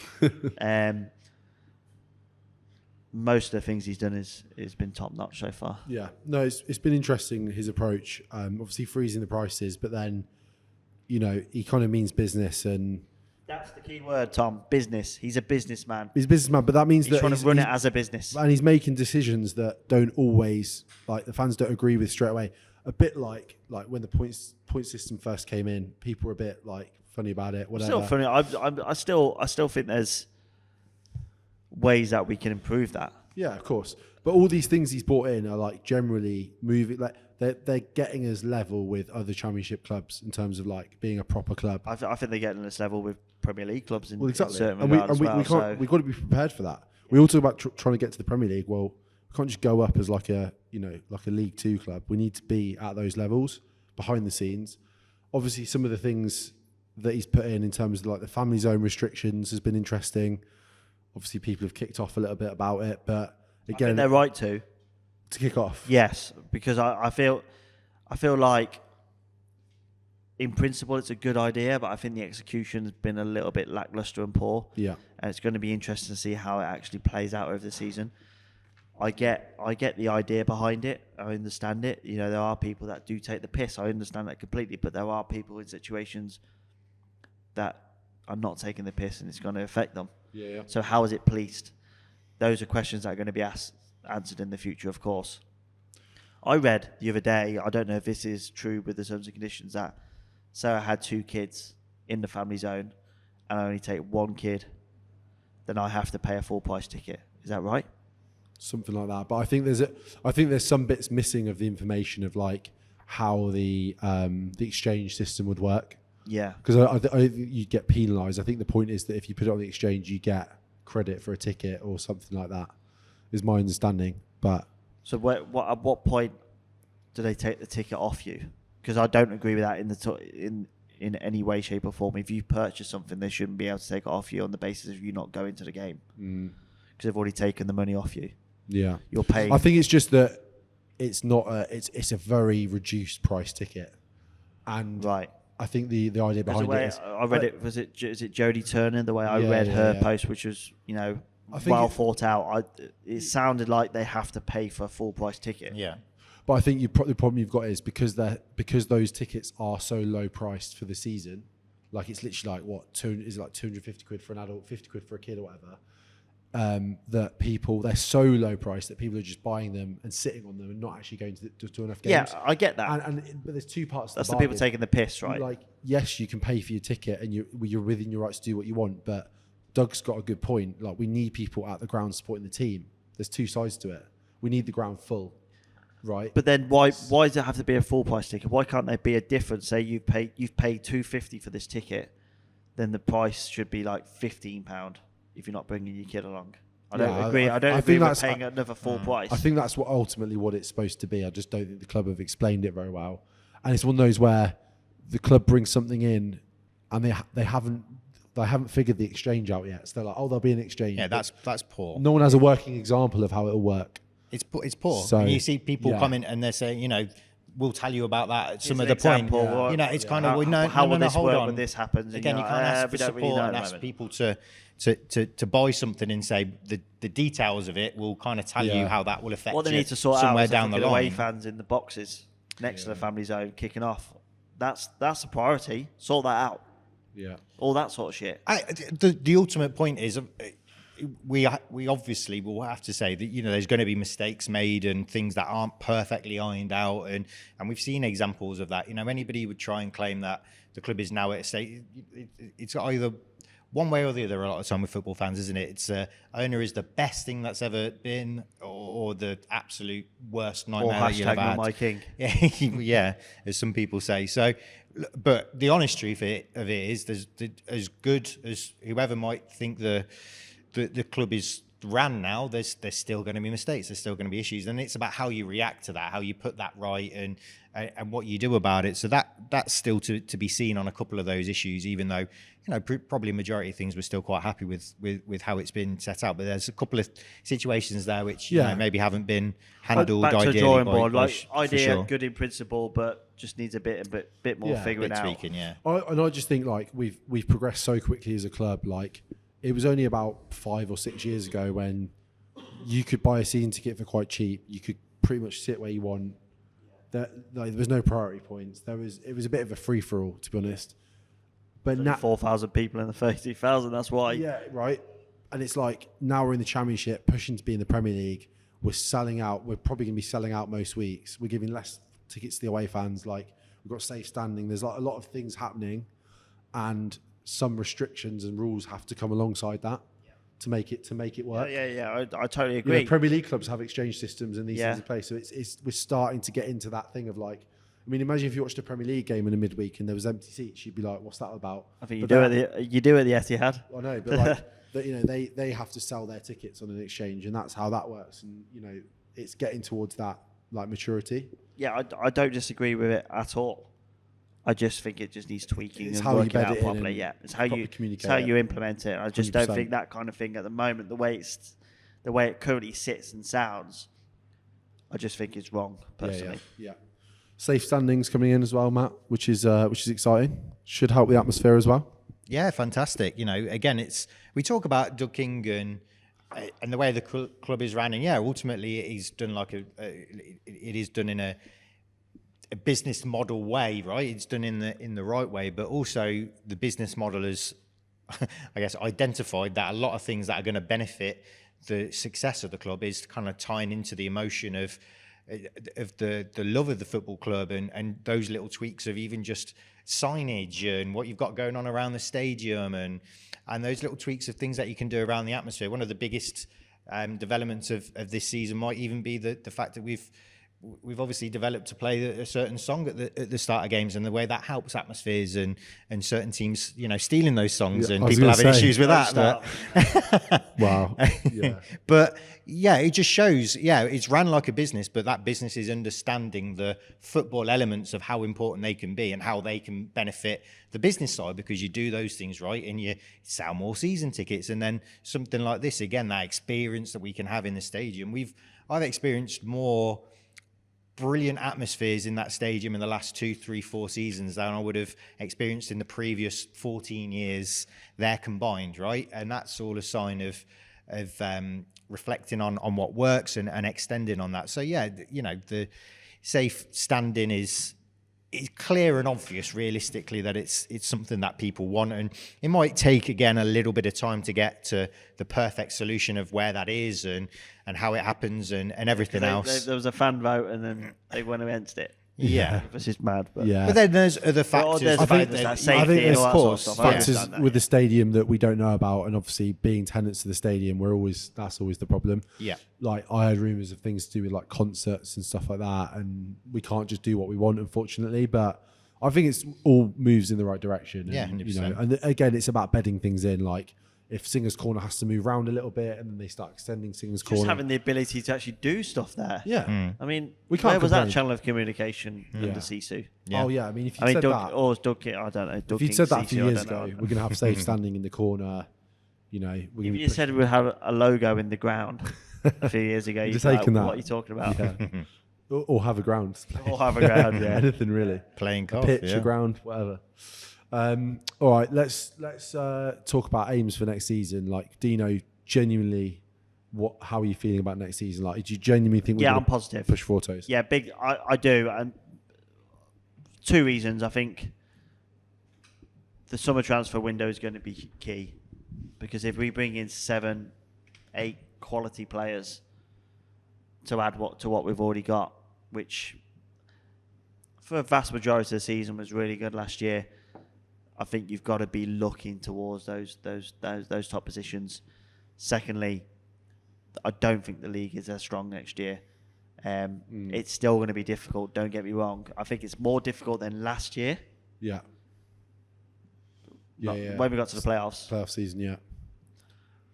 most of the things he's done has been top notch so far.
Yeah, no, it's been interesting, his approach. Obviously freezing the prices, but then he kind of means business, and
that's the key word, Tom. Business. He's a businessman.
He's a businessman, but that means
he's trying to run it as a business,
and he's making decisions that don't always the fans don't agree with straight away. A bit like when the point system first came in, people were a bit funny about it. Whatever.
Still funny. I still think there's ways that we can improve that.
Yeah, of course. But all these things he's brought in are generally moving. They're getting us level with other Championship clubs in terms of being a proper club.
I think they're getting us level with Premier League clubs in
exactly.
certain
And
regards
we've got to be prepared for that. We all talk about trying to get to the Premier League. Well, we can't just go up as a League Two club. We need to be at those levels behind the scenes. Obviously, some of the things that he's put in terms of the family zone restrictions has been interesting. Obviously, people have kicked off a little bit about it, but again,
I think they're right to
kick off.
Yes, because I feel like in principle it's a good idea, but I think the execution has been a little bit lackluster and poor.
Yeah,
and it's going to be interesting to see how it actually plays out over the season. I get the idea behind it. I understand it. There are people that do take the piss. I understand that completely, but there are people in situations that are not taking the piss, and it's going to affect them.
Yeah.
So how is it policed? Those are questions that are going to be answered in the future, of course. I read the other day, I don't know if this is true with the terms and conditions, that Sarah had 2 kids in the family zone and I only take 1 kid, then I have to pay a full price ticket. Is that right?
Something like that. But I think there's some bits missing of the information of how the exchange system would work.
Yeah.
Because I you get penalised. I think the point is that if you put it on the exchange, you get credit for a ticket or something like that, is my understanding. But
so at what point do they take the ticket off you? Because I don't agree with that in any way, shape or form. If you purchase something, they shouldn't be able to take it off you on the basis of you not going to the game. Because they've already taken the money off you.
Yeah.
You're paying.
I think it's just that it's not it's a very reduced price ticket. And
right.
I think the idea behind it is...
I read it, is it Jodie Turner, the way I read her post, which was, well thought out. It sounded like they have to pay for a full price ticket.
Yeah.
But I think the problem you've got is because those tickets are so low priced for the season, it's literally is it 250 quid for an adult, 50 quid for a kid or whatever, that they're so low priced that people are just buying them and sitting on them and not actually going to enough games.
Yeah, I get that.
But there's 2 parts to
That's
the
the people
bargain.
taking the piss, right?
Yes, you can pay for your ticket and you're within your rights to do what you want, but Doug's got a good point. We need people at the ground supporting the team. There's 2 sides to it. We need the ground full, right?
But then why does it have to be a full price ticket? Why can't there be a difference? Say you've paid $2.50 for this ticket, then the price should be £15 if you're not bringing your kid along. I don't agree. I don't agree with paying another full price.
I think that's ultimately what it's supposed to be. I just don't think the club have explained it very well. And it's one of those where the club brings something in and they haven't figured the exchange out yet. So they're there'll be an exchange.
Yeah, that's poor.
No one has a working example of how it'll work.
It's poor.
So,
and you see people
yeah.
comment and they're saying, you know, we'll tell you about that at some
Here's
other
an
point.
example, or-
You know, it's kind of,
how-
well, no,
how
no,
will
no,
this
hold
work
on.
when this happens? And
Again, you
you're
can't
like,
ask
we
for
don't really know
support
at
and
the
ask
moment.
people to buy something and say the details of it will kind of tell
Yeah.
you how that will affect
What they
you
need to sort out
somewhere
is
down the
the away
line.
fans in the boxes next to the family zone kicking off. That's a priority. Sort that out.
Yeah.
All that sort of shit.
The ultimate point is we obviously will have to say that, you know, there's going to be mistakes made and things that aren't perfectly ironed out, and we've seen examples of that. You know, anybody would try and claim that the club is now at a state, it's either one way or the other a lot of time with football fans, isn't it? It's owner is the best thing that's ever been, or the absolute worst
Or
nightmare that you've ever
hashtag not
had.
my king.
Yeah, as some people say. So, but the honest truth of it is, there's as good as whoever might think the club is ran now, there's still going to be mistakes, there's still going to be issues, and it's about how you react to that, how you put that right, and what you do about it. So that's still to be seen on a couple of those issues, even though, you know, probably majority of things we're still quite happy with how it's been set out. But there's a couple of situations there which you know, maybe haven't been handled
Back to the
ideally
drawing
by-
board.
by
Like
for
idea,
sure.
good in principle, but just needs a bit more
Yeah,
figuring
Bit
out.
tweaking, yeah.
I just think like we've progressed so quickly as a club. Like it was only about 5 or 6 years ago when you could buy a season ticket for quite cheap. You could pretty much sit where you want. There was no priority points. It was a bit of a free for all, to be honest. But now
4,000 people in the 30,000. That's why.
yeah, right. And it's like now we're in the Championship, pushing to be in the Premier League. We're selling out. We're probably going to be selling out most weeks. We're giving less tickets to the away fans. Like we've got safe standing. There's like a lot of things happening, and some restrictions and rules have to come alongside that to make it work.
Yeah. I totally
You
agree.
know, Premier League clubs have exchange systems and these
Yeah.
things in place. So we're starting to get into that thing of like, I mean, imagine if you watched a Premier League game in a midweek and there was empty seats, you'd be like, "What's that about?"
I think
But
you do at the Etihad.
I know, but like, you know, they have to sell their tickets on an exchange, and that's how that works. And you know, it's getting towards that like maturity.
Yeah, I don't disagree with it at all. I just think it just needs tweaking
It's
and
how you
working
bed
out
it in
properly.
and
Yeah, it's how
properly
you
communicate
it's how
it.
you implement it. I just don't
100%.
think that kind of thing at the moment, the way it currently sits and sounds, I just think it's wrong personally.
Yeah. Safe standings coming in as well, Matt, which is exciting. Should help the atmosphere as well.
Yeah, fantastic. You know, again, we talk about Doug King and the way the club is ran, and yeah, ultimately it is done like it is done in a business model way, right? It's done in the right way, but also the business model has, I guess, identified that a lot of things that are going to benefit the success of the club is kind of tying into the emotion of the love of the football club, and those little tweaks of even just signage and what you've got going on around the stadium, and those little tweaks of things that you can do around the atmosphere. One of the biggest developments of this season might even be the fact that we've obviously developed to play a certain song at the start of games, and the way that helps atmospheres and certain teams, you know, stealing those songs,
Yeah,
and
I was
people
gonna
having
say.
issues with that.
Wow. Yeah.
But yeah, it just shows, it's ran like a business, but that business is understanding the football elements of how important they can be and how they can benefit the business side, because you do those things right and you sell more season tickets. And then something like this, again, that experience that we can have in the stadium. I've experienced more brilliant atmospheres in that stadium in the last 2, 3, 4 seasons than I would have experienced in the previous 14 years there combined, right? And that's all a sign of reflecting on what works and extending on that. So yeah, you know, the safe standing is clear and obvious realistically that it's something that people want, and it might take again a little bit of time to get to the perfect solution of where that is and how it happens and everything else.
There was a fan vote and then they went against it.
Yeah.
This is mad. But
Yeah.
But then there's other factors.
there's
I think
factors
that-
that safety and
there's
all that sort of stuff. I
factors
understand that,
with the stadium that we don't know about, and obviously being tenants of the stadium, that's always the problem.
Yeah.
Like I heard rumours of things to do with like concerts and stuff like that, and we can't just do what we want, unfortunately. But I think it's all moves in the right direction. And,
Yeah,
you know,
100%.
and again, it's about bedding things in. Like if Singer's Corner has to move around a little bit, and then they start extending Singer's
just
Corner.
having the ability to actually do stuff there.
Yeah.
I mean,
We can't
where was that
complain.
channel of communication
Yeah.
under Sisu?
Yeah.
Oh yeah. I mean, if you
I mean,
said
Doug,
that,
or was Doug King, I don't know. Doug
if you'd
King,
said that a
Sisu,
few
I
years
don't know.
ago, we're going to have safe standing in the corner. You know, we're
If
going to
you said we have a logo in the ground, a few years ago.
Just
You'd be
taking that.
What are you talking about?
Yeah. Or have a ground. To play.
Or have a ground, yeah.
Anything really.
Playing golf,
Pitch,
yeah.
a ground, whatever. All right, let's talk about aims for next season. Like, Dino, genuinely, how are you feeling about next season? Like, do you genuinely think we're
I'm positive.
push for toes?
Yeah, big. I do, and 2 reasons. I think the summer transfer window is going to be key, because if we bring in 7, 8 quality players to add to what we've already got, which for a vast majority of the season was really good last year, I think you've got to be looking towards those top positions. Secondly, I don't think the league is as strong next year. It's still going to be difficult, don't get me wrong. I think it's more difficult than last year.
Yeah.
When we got to the playoffs.
Playoff season, yeah.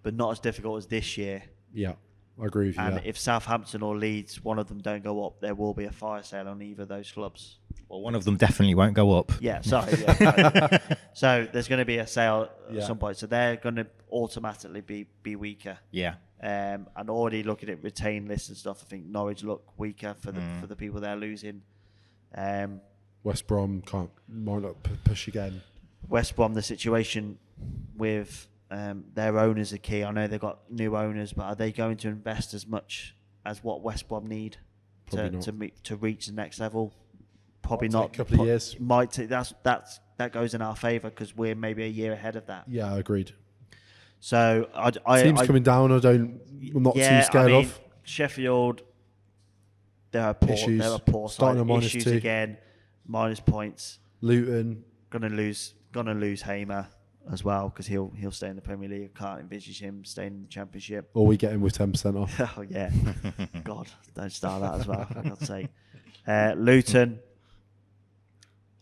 But not as difficult as this year.
Yeah, I agree with you.
And if Southampton or Leeds, one of them don't go up, there will be a fire sale on either of those clubs.
Well, one of them definitely won't go up.
Yeah, sorry. Yeah. So there's going to be a sale at some point. So they're going to automatically be weaker.
Yeah.
And already looking at retain lists and stuff, I think Norwich look weaker for the people they're losing.
West Brom might not push again.
West Brom, the situation with their owners are key. I know they've got new owners, but are they going to invest as much as what West Brom need to reach the next level? Probably not.
A couple of years.
Might take, that goes in our favour because we're maybe a year ahead of that.
Yeah, agreed.
So
teams coming down. I'm not too scared of.
Sheffield, there are poor
Starting
side.
on -2.
Issues again, minus points.
Luton
Gonna lose Hamer as well because he'll stay in the Premier League. Can't envisage him staying in the Championship.
Or we get him with 10% off.
Oh yeah, God, don't start that as well. For God's sake. Luton,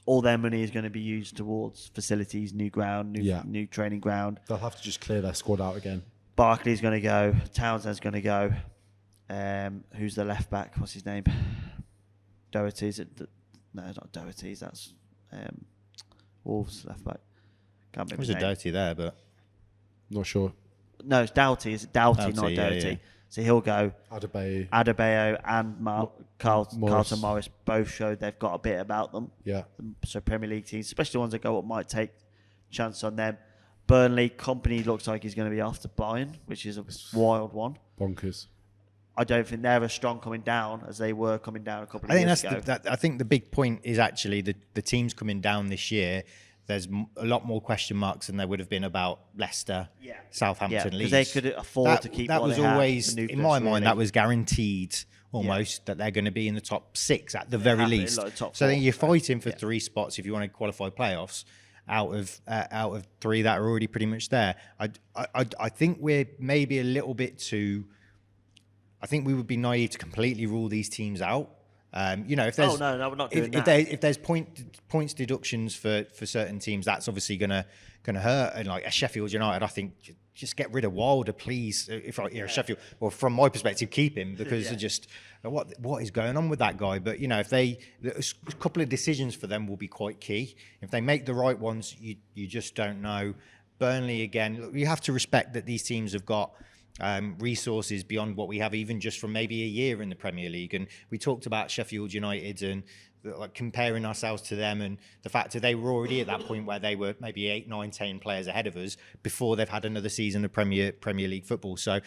all their money is going to be used towards facilities, new ground, new training ground.
They'll have to just clear their squad out again.
Barkley's going to go. Townsend's going to go. Who's the left back? What's his name? Doherty's. No, not Doherty's. That's Wolves left back. Can't remember.
There's a Doherty there, but
not sure.
No, it's Doughty. It's Doughty, not Doherty.
Yeah.
So he'll go.
Adebayo
and Carlton Morris both showed they've got a bit about them.
Yeah.
So Premier League teams, especially ones that go up, might take chance on them. Burnley, Company looks like he's going to be after Bayern, which is a wild one.
Bonkers.
I don't think they're as strong coming down as they were coming down a couple of years ago.
I think the big point is actually the teams coming down this year. There's a lot more question marks than there would have been about Leicester, Southampton, Leeds.
Because they could afford to keep
that
what
was
they had,
always,
the nucleus,
in my mind,
really.
that was guaranteed almost that they're going to be in the top 6 at the very least.
Like top
so
4.
then you're fighting for 3 spots if you want to qualify playoffs out of 3 that are already pretty much there. I think we're maybe a little bit too. I think we would be naive to completely rule these teams out. If there's
no, we're not doing that.
If there's points deductions for certain teams, that's obviously gonna hurt. And like a Sheffield United, I think just get rid of Wilder, please. If you're Sheffield, well, from my perspective, keep him because just what is going on with that guy. But if a couple of decisions for them will be quite key. If they make the right ones, you just don't know. Burnley again, you have to respect that these teams have got resources beyond what we have, even just from maybe a year in the Premier League. And we talked about Sheffield United and like comparing ourselves to them, and the fact that they were already at that point where they were maybe 8, 9, 10 players ahead of us before they've had another season of Premier League football. So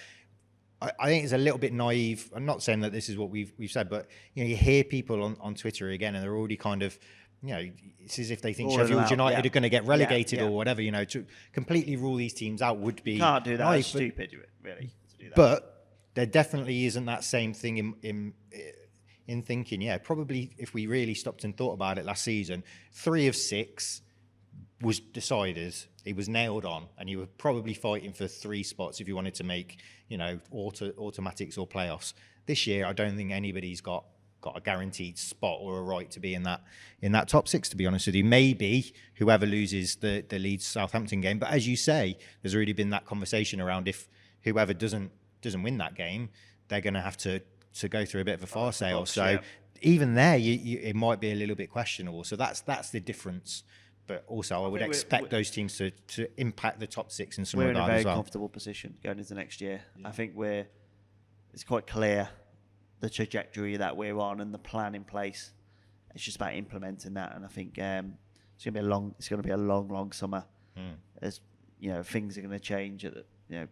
I think it's a little bit naive. I'm not saying that this is what we've said, but you hear people on Twitter again, and they're already kind of. It's as if they think Sheffield United are going to get relegated or whatever. To completely rule these teams out would be
can't do that.
Nice,
it's stupid, really. To do that.
But there definitely isn't that same thing in thinking. Yeah, probably if we really stopped and thought about it last season, 3 of 6 was decided. It was nailed on, and you were probably fighting for 3 spots if you wanted to make automatics or playoffs. This year, I don't think anybody's got a guaranteed spot or a right to be in that top 6, to be honest with you. Maybe whoever loses the Leeds Southampton game, but as you say, there's already been that conversation around if whoever doesn't win that game, they're going to have to go through a bit of a fire sale. So even there, it might be a little bit questionable. So that's the difference. But also, I would expect those teams to impact the top 6 in some regard as well.
We're in a very comfortable position going into next year. I think it's quite clear the trajectory that we're on and the plan in place. It's just about implementing that, and I think it's going to be a long summer. As things are going to change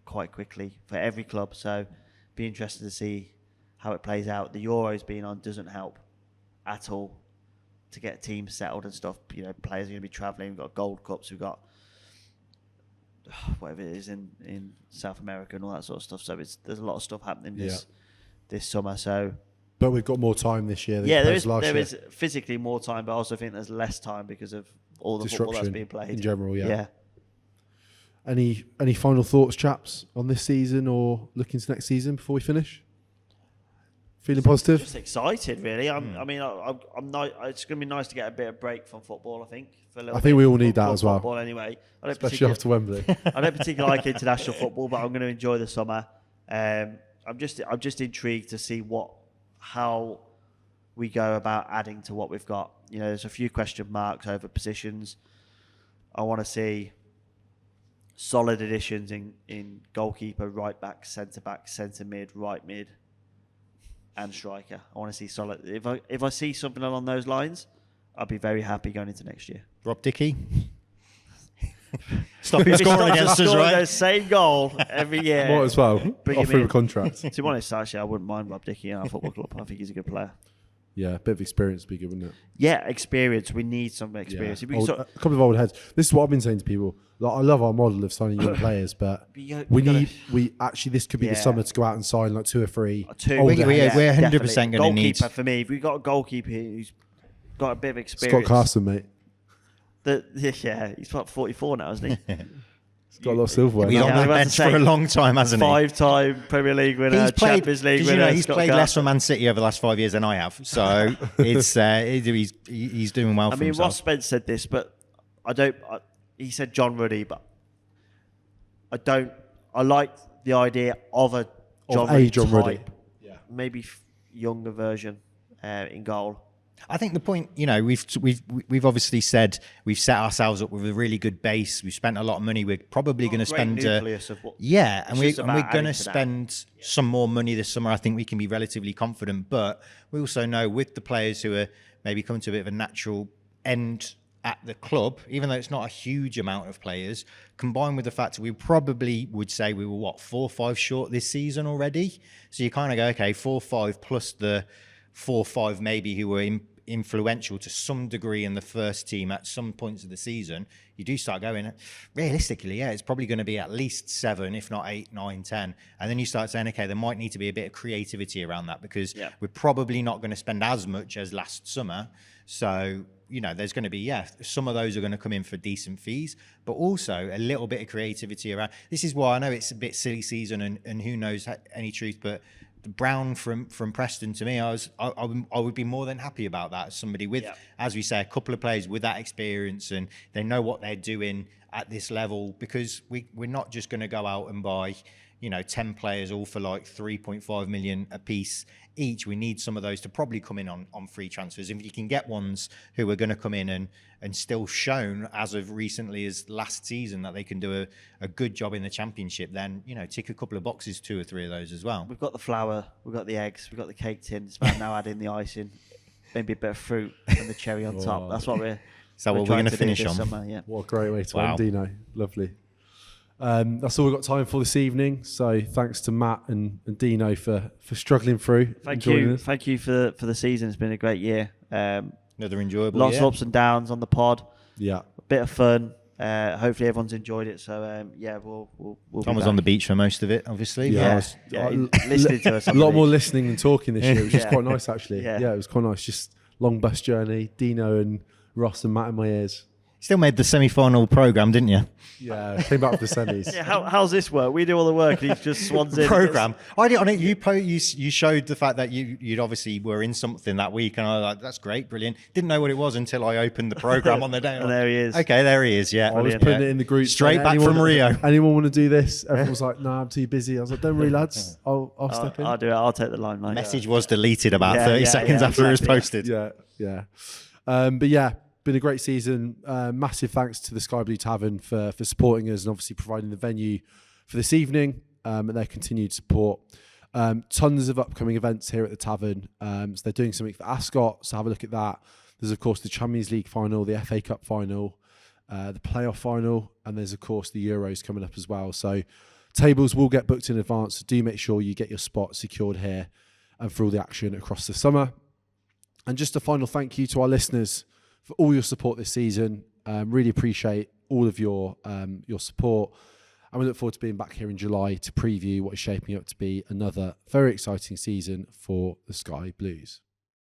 quite quickly for every club. So, be interested to see how it plays out. The Euros being on doesn't help at all to get teams settled and stuff. Players are going to be travelling. We've got Gold Cups. We've got whatever it is in South America and all that sort of stuff. So there's a lot of stuff happening this summer. So, but
we've got more time this year.
There is physically more time, but I also think there's less time because of all the football that's being played
in general.
Yeah.
Any final thoughts, chaps, on this season or looking to next season before we finish? Feeling positive?
Just excited, really. I'm not. It's going to be nice to get a bit of break from football. I think.
I think we all need that as well.
Football anyway,
especially after Wembley.
I don't particularly like international football, but I'm going to enjoy the summer. I'm just intrigued to see how we go about adding to what we've got. There's a few question marks over positions. I want to see solid additions in goalkeeper, right back, centre mid, right mid, and striker. I want to see solid. If I see something along those lines, I'll be very happy going into next year.
Rob Dickey. Stop him scoring against us, right?
The same goal every year.
Might as well. Offer him a contract.
To be honest, actually, I wouldn't mind Rob Dickey in our football club. I think he's a good player.
Yeah, a bit of experience would be good, wouldn't it?
Yeah, experience. We need some experience.
Yeah. A couple of old heads. This is what I've been saying to people. Like, I love our model of signing young players, but this could be the summer to go out and sign like 2 or 3.
We're 100% going to need.
Goalkeeper for me. If we've got a goalkeeper who's got a bit of experience.
Scott Carson, mate.
He's about 44 now, isn't he?
He's got a lot of silverware.
He's on the bench for a long time, hasn't he?
5-time Premier League winner, Champions League winner.
He's played less for Man City over the last 5 years than I have. So it's he's doing well for himself.
Ross Spence said this, but he said John Ruddy, but I like the idea of a John Ruddy.
Yeah.
Maybe younger version in goal.
I think the point, we've obviously said we've set ourselves up with a really good base. We've spent a lot of money. We're probably going to spend,
and
we're going to spend some more money this summer. I think we can be relatively confident, but we also know with the players who are maybe coming to a bit of a natural end at the club, even though it's not a huge amount of players, combined with the fact that we probably would say we were 4 or 5 short this season already. So you kind of go, okay, 4 or 5 plus the 4 or 5 maybe who were influential to some degree in the first team at some points of the season. You do start going, realistically, it's probably going to be at least 7, if not 8, 9, 10. And then you start saying, okay, there might need to be a bit of creativity around that because we're probably not going to spend as much as last summer. So, there's going to be, some of those are going to come in for decent fees, but also a little bit of creativity around. This is why I know it's a bit silly season and who knows any truth, but Brown from Preston, to me, I would be more than happy about that. Somebody with, as we say, a couple of players with that experience and they know what they're doing at this level, because we're not just going to go out and buy 10 players all for like 3.5 million a piece each. We need some of those to probably come in on free transfers. If you can get ones who are going to come in and still shown as of recently as last season that they can do a good job in the championship, then tick a couple of boxes, 2 or 3 of those as well.
We've got the flour, we've got the eggs, we've got the cake tin. It's about now adding the icing, maybe a bit of fruit and the cherry on top. That's what we're.
So what we're going to finish on.
Summer,
What a great way to end, Dino. Lovely. That's all we've got time for this evening. So thanks to Matt and Dino for struggling through.
Thank you for the season. It's been a great year.
Another enjoyable
lots
year.
of ups and downs on the pod.
Yeah,
a bit of fun. Hopefully everyone's enjoyed it. So we'll
Tom was on the beach for most of it, obviously.
Listening to us.
A lot more listening than talking this year, which is quite nice actually. Yeah, it was quite nice. Just long bus journey. Dino and Ross and Matt in my ears.
Still made the semi-final programme, didn't you?
Yeah, came back with the semis.
Yeah, how's this work? We do all the work and he just swans in.
Programme. I did on it. You showed the fact that you'd obviously were in something that week, and I was like, that's great, brilliant. Didn't know what it was until I opened the programme on the day.
And there he is.
Okay, there he is. Yeah,
I was putting it in the group
straight back from Rio.
Anyone want to do this? Everyone was like, "No, I'm too busy." I was like, "Don't worry, lads. I'll step in."
I'll do it. I'll take the limelight.
Message was deleted about 30 seconds after it was posted.
Yeah. But yeah. Been a great season. Massive thanks to the Sky Blue Tavern for supporting us and obviously providing the venue for this evening and their continued support. Tons of upcoming events here at the Tavern. So they're doing something for Ascot, so have a look at that. There's, of course, the Champions League final, the FA Cup final, the playoff final, and there's, of course, the Euros coming up as well. So tables will get booked in advance, so do make sure you get your spot secured here and for all the action across the summer. And just a final thank you to our listeners for all your support this season. Really appreciate all of your support. And we look forward to being back here in July to preview what is shaping up to be another very exciting season for the Sky Blues.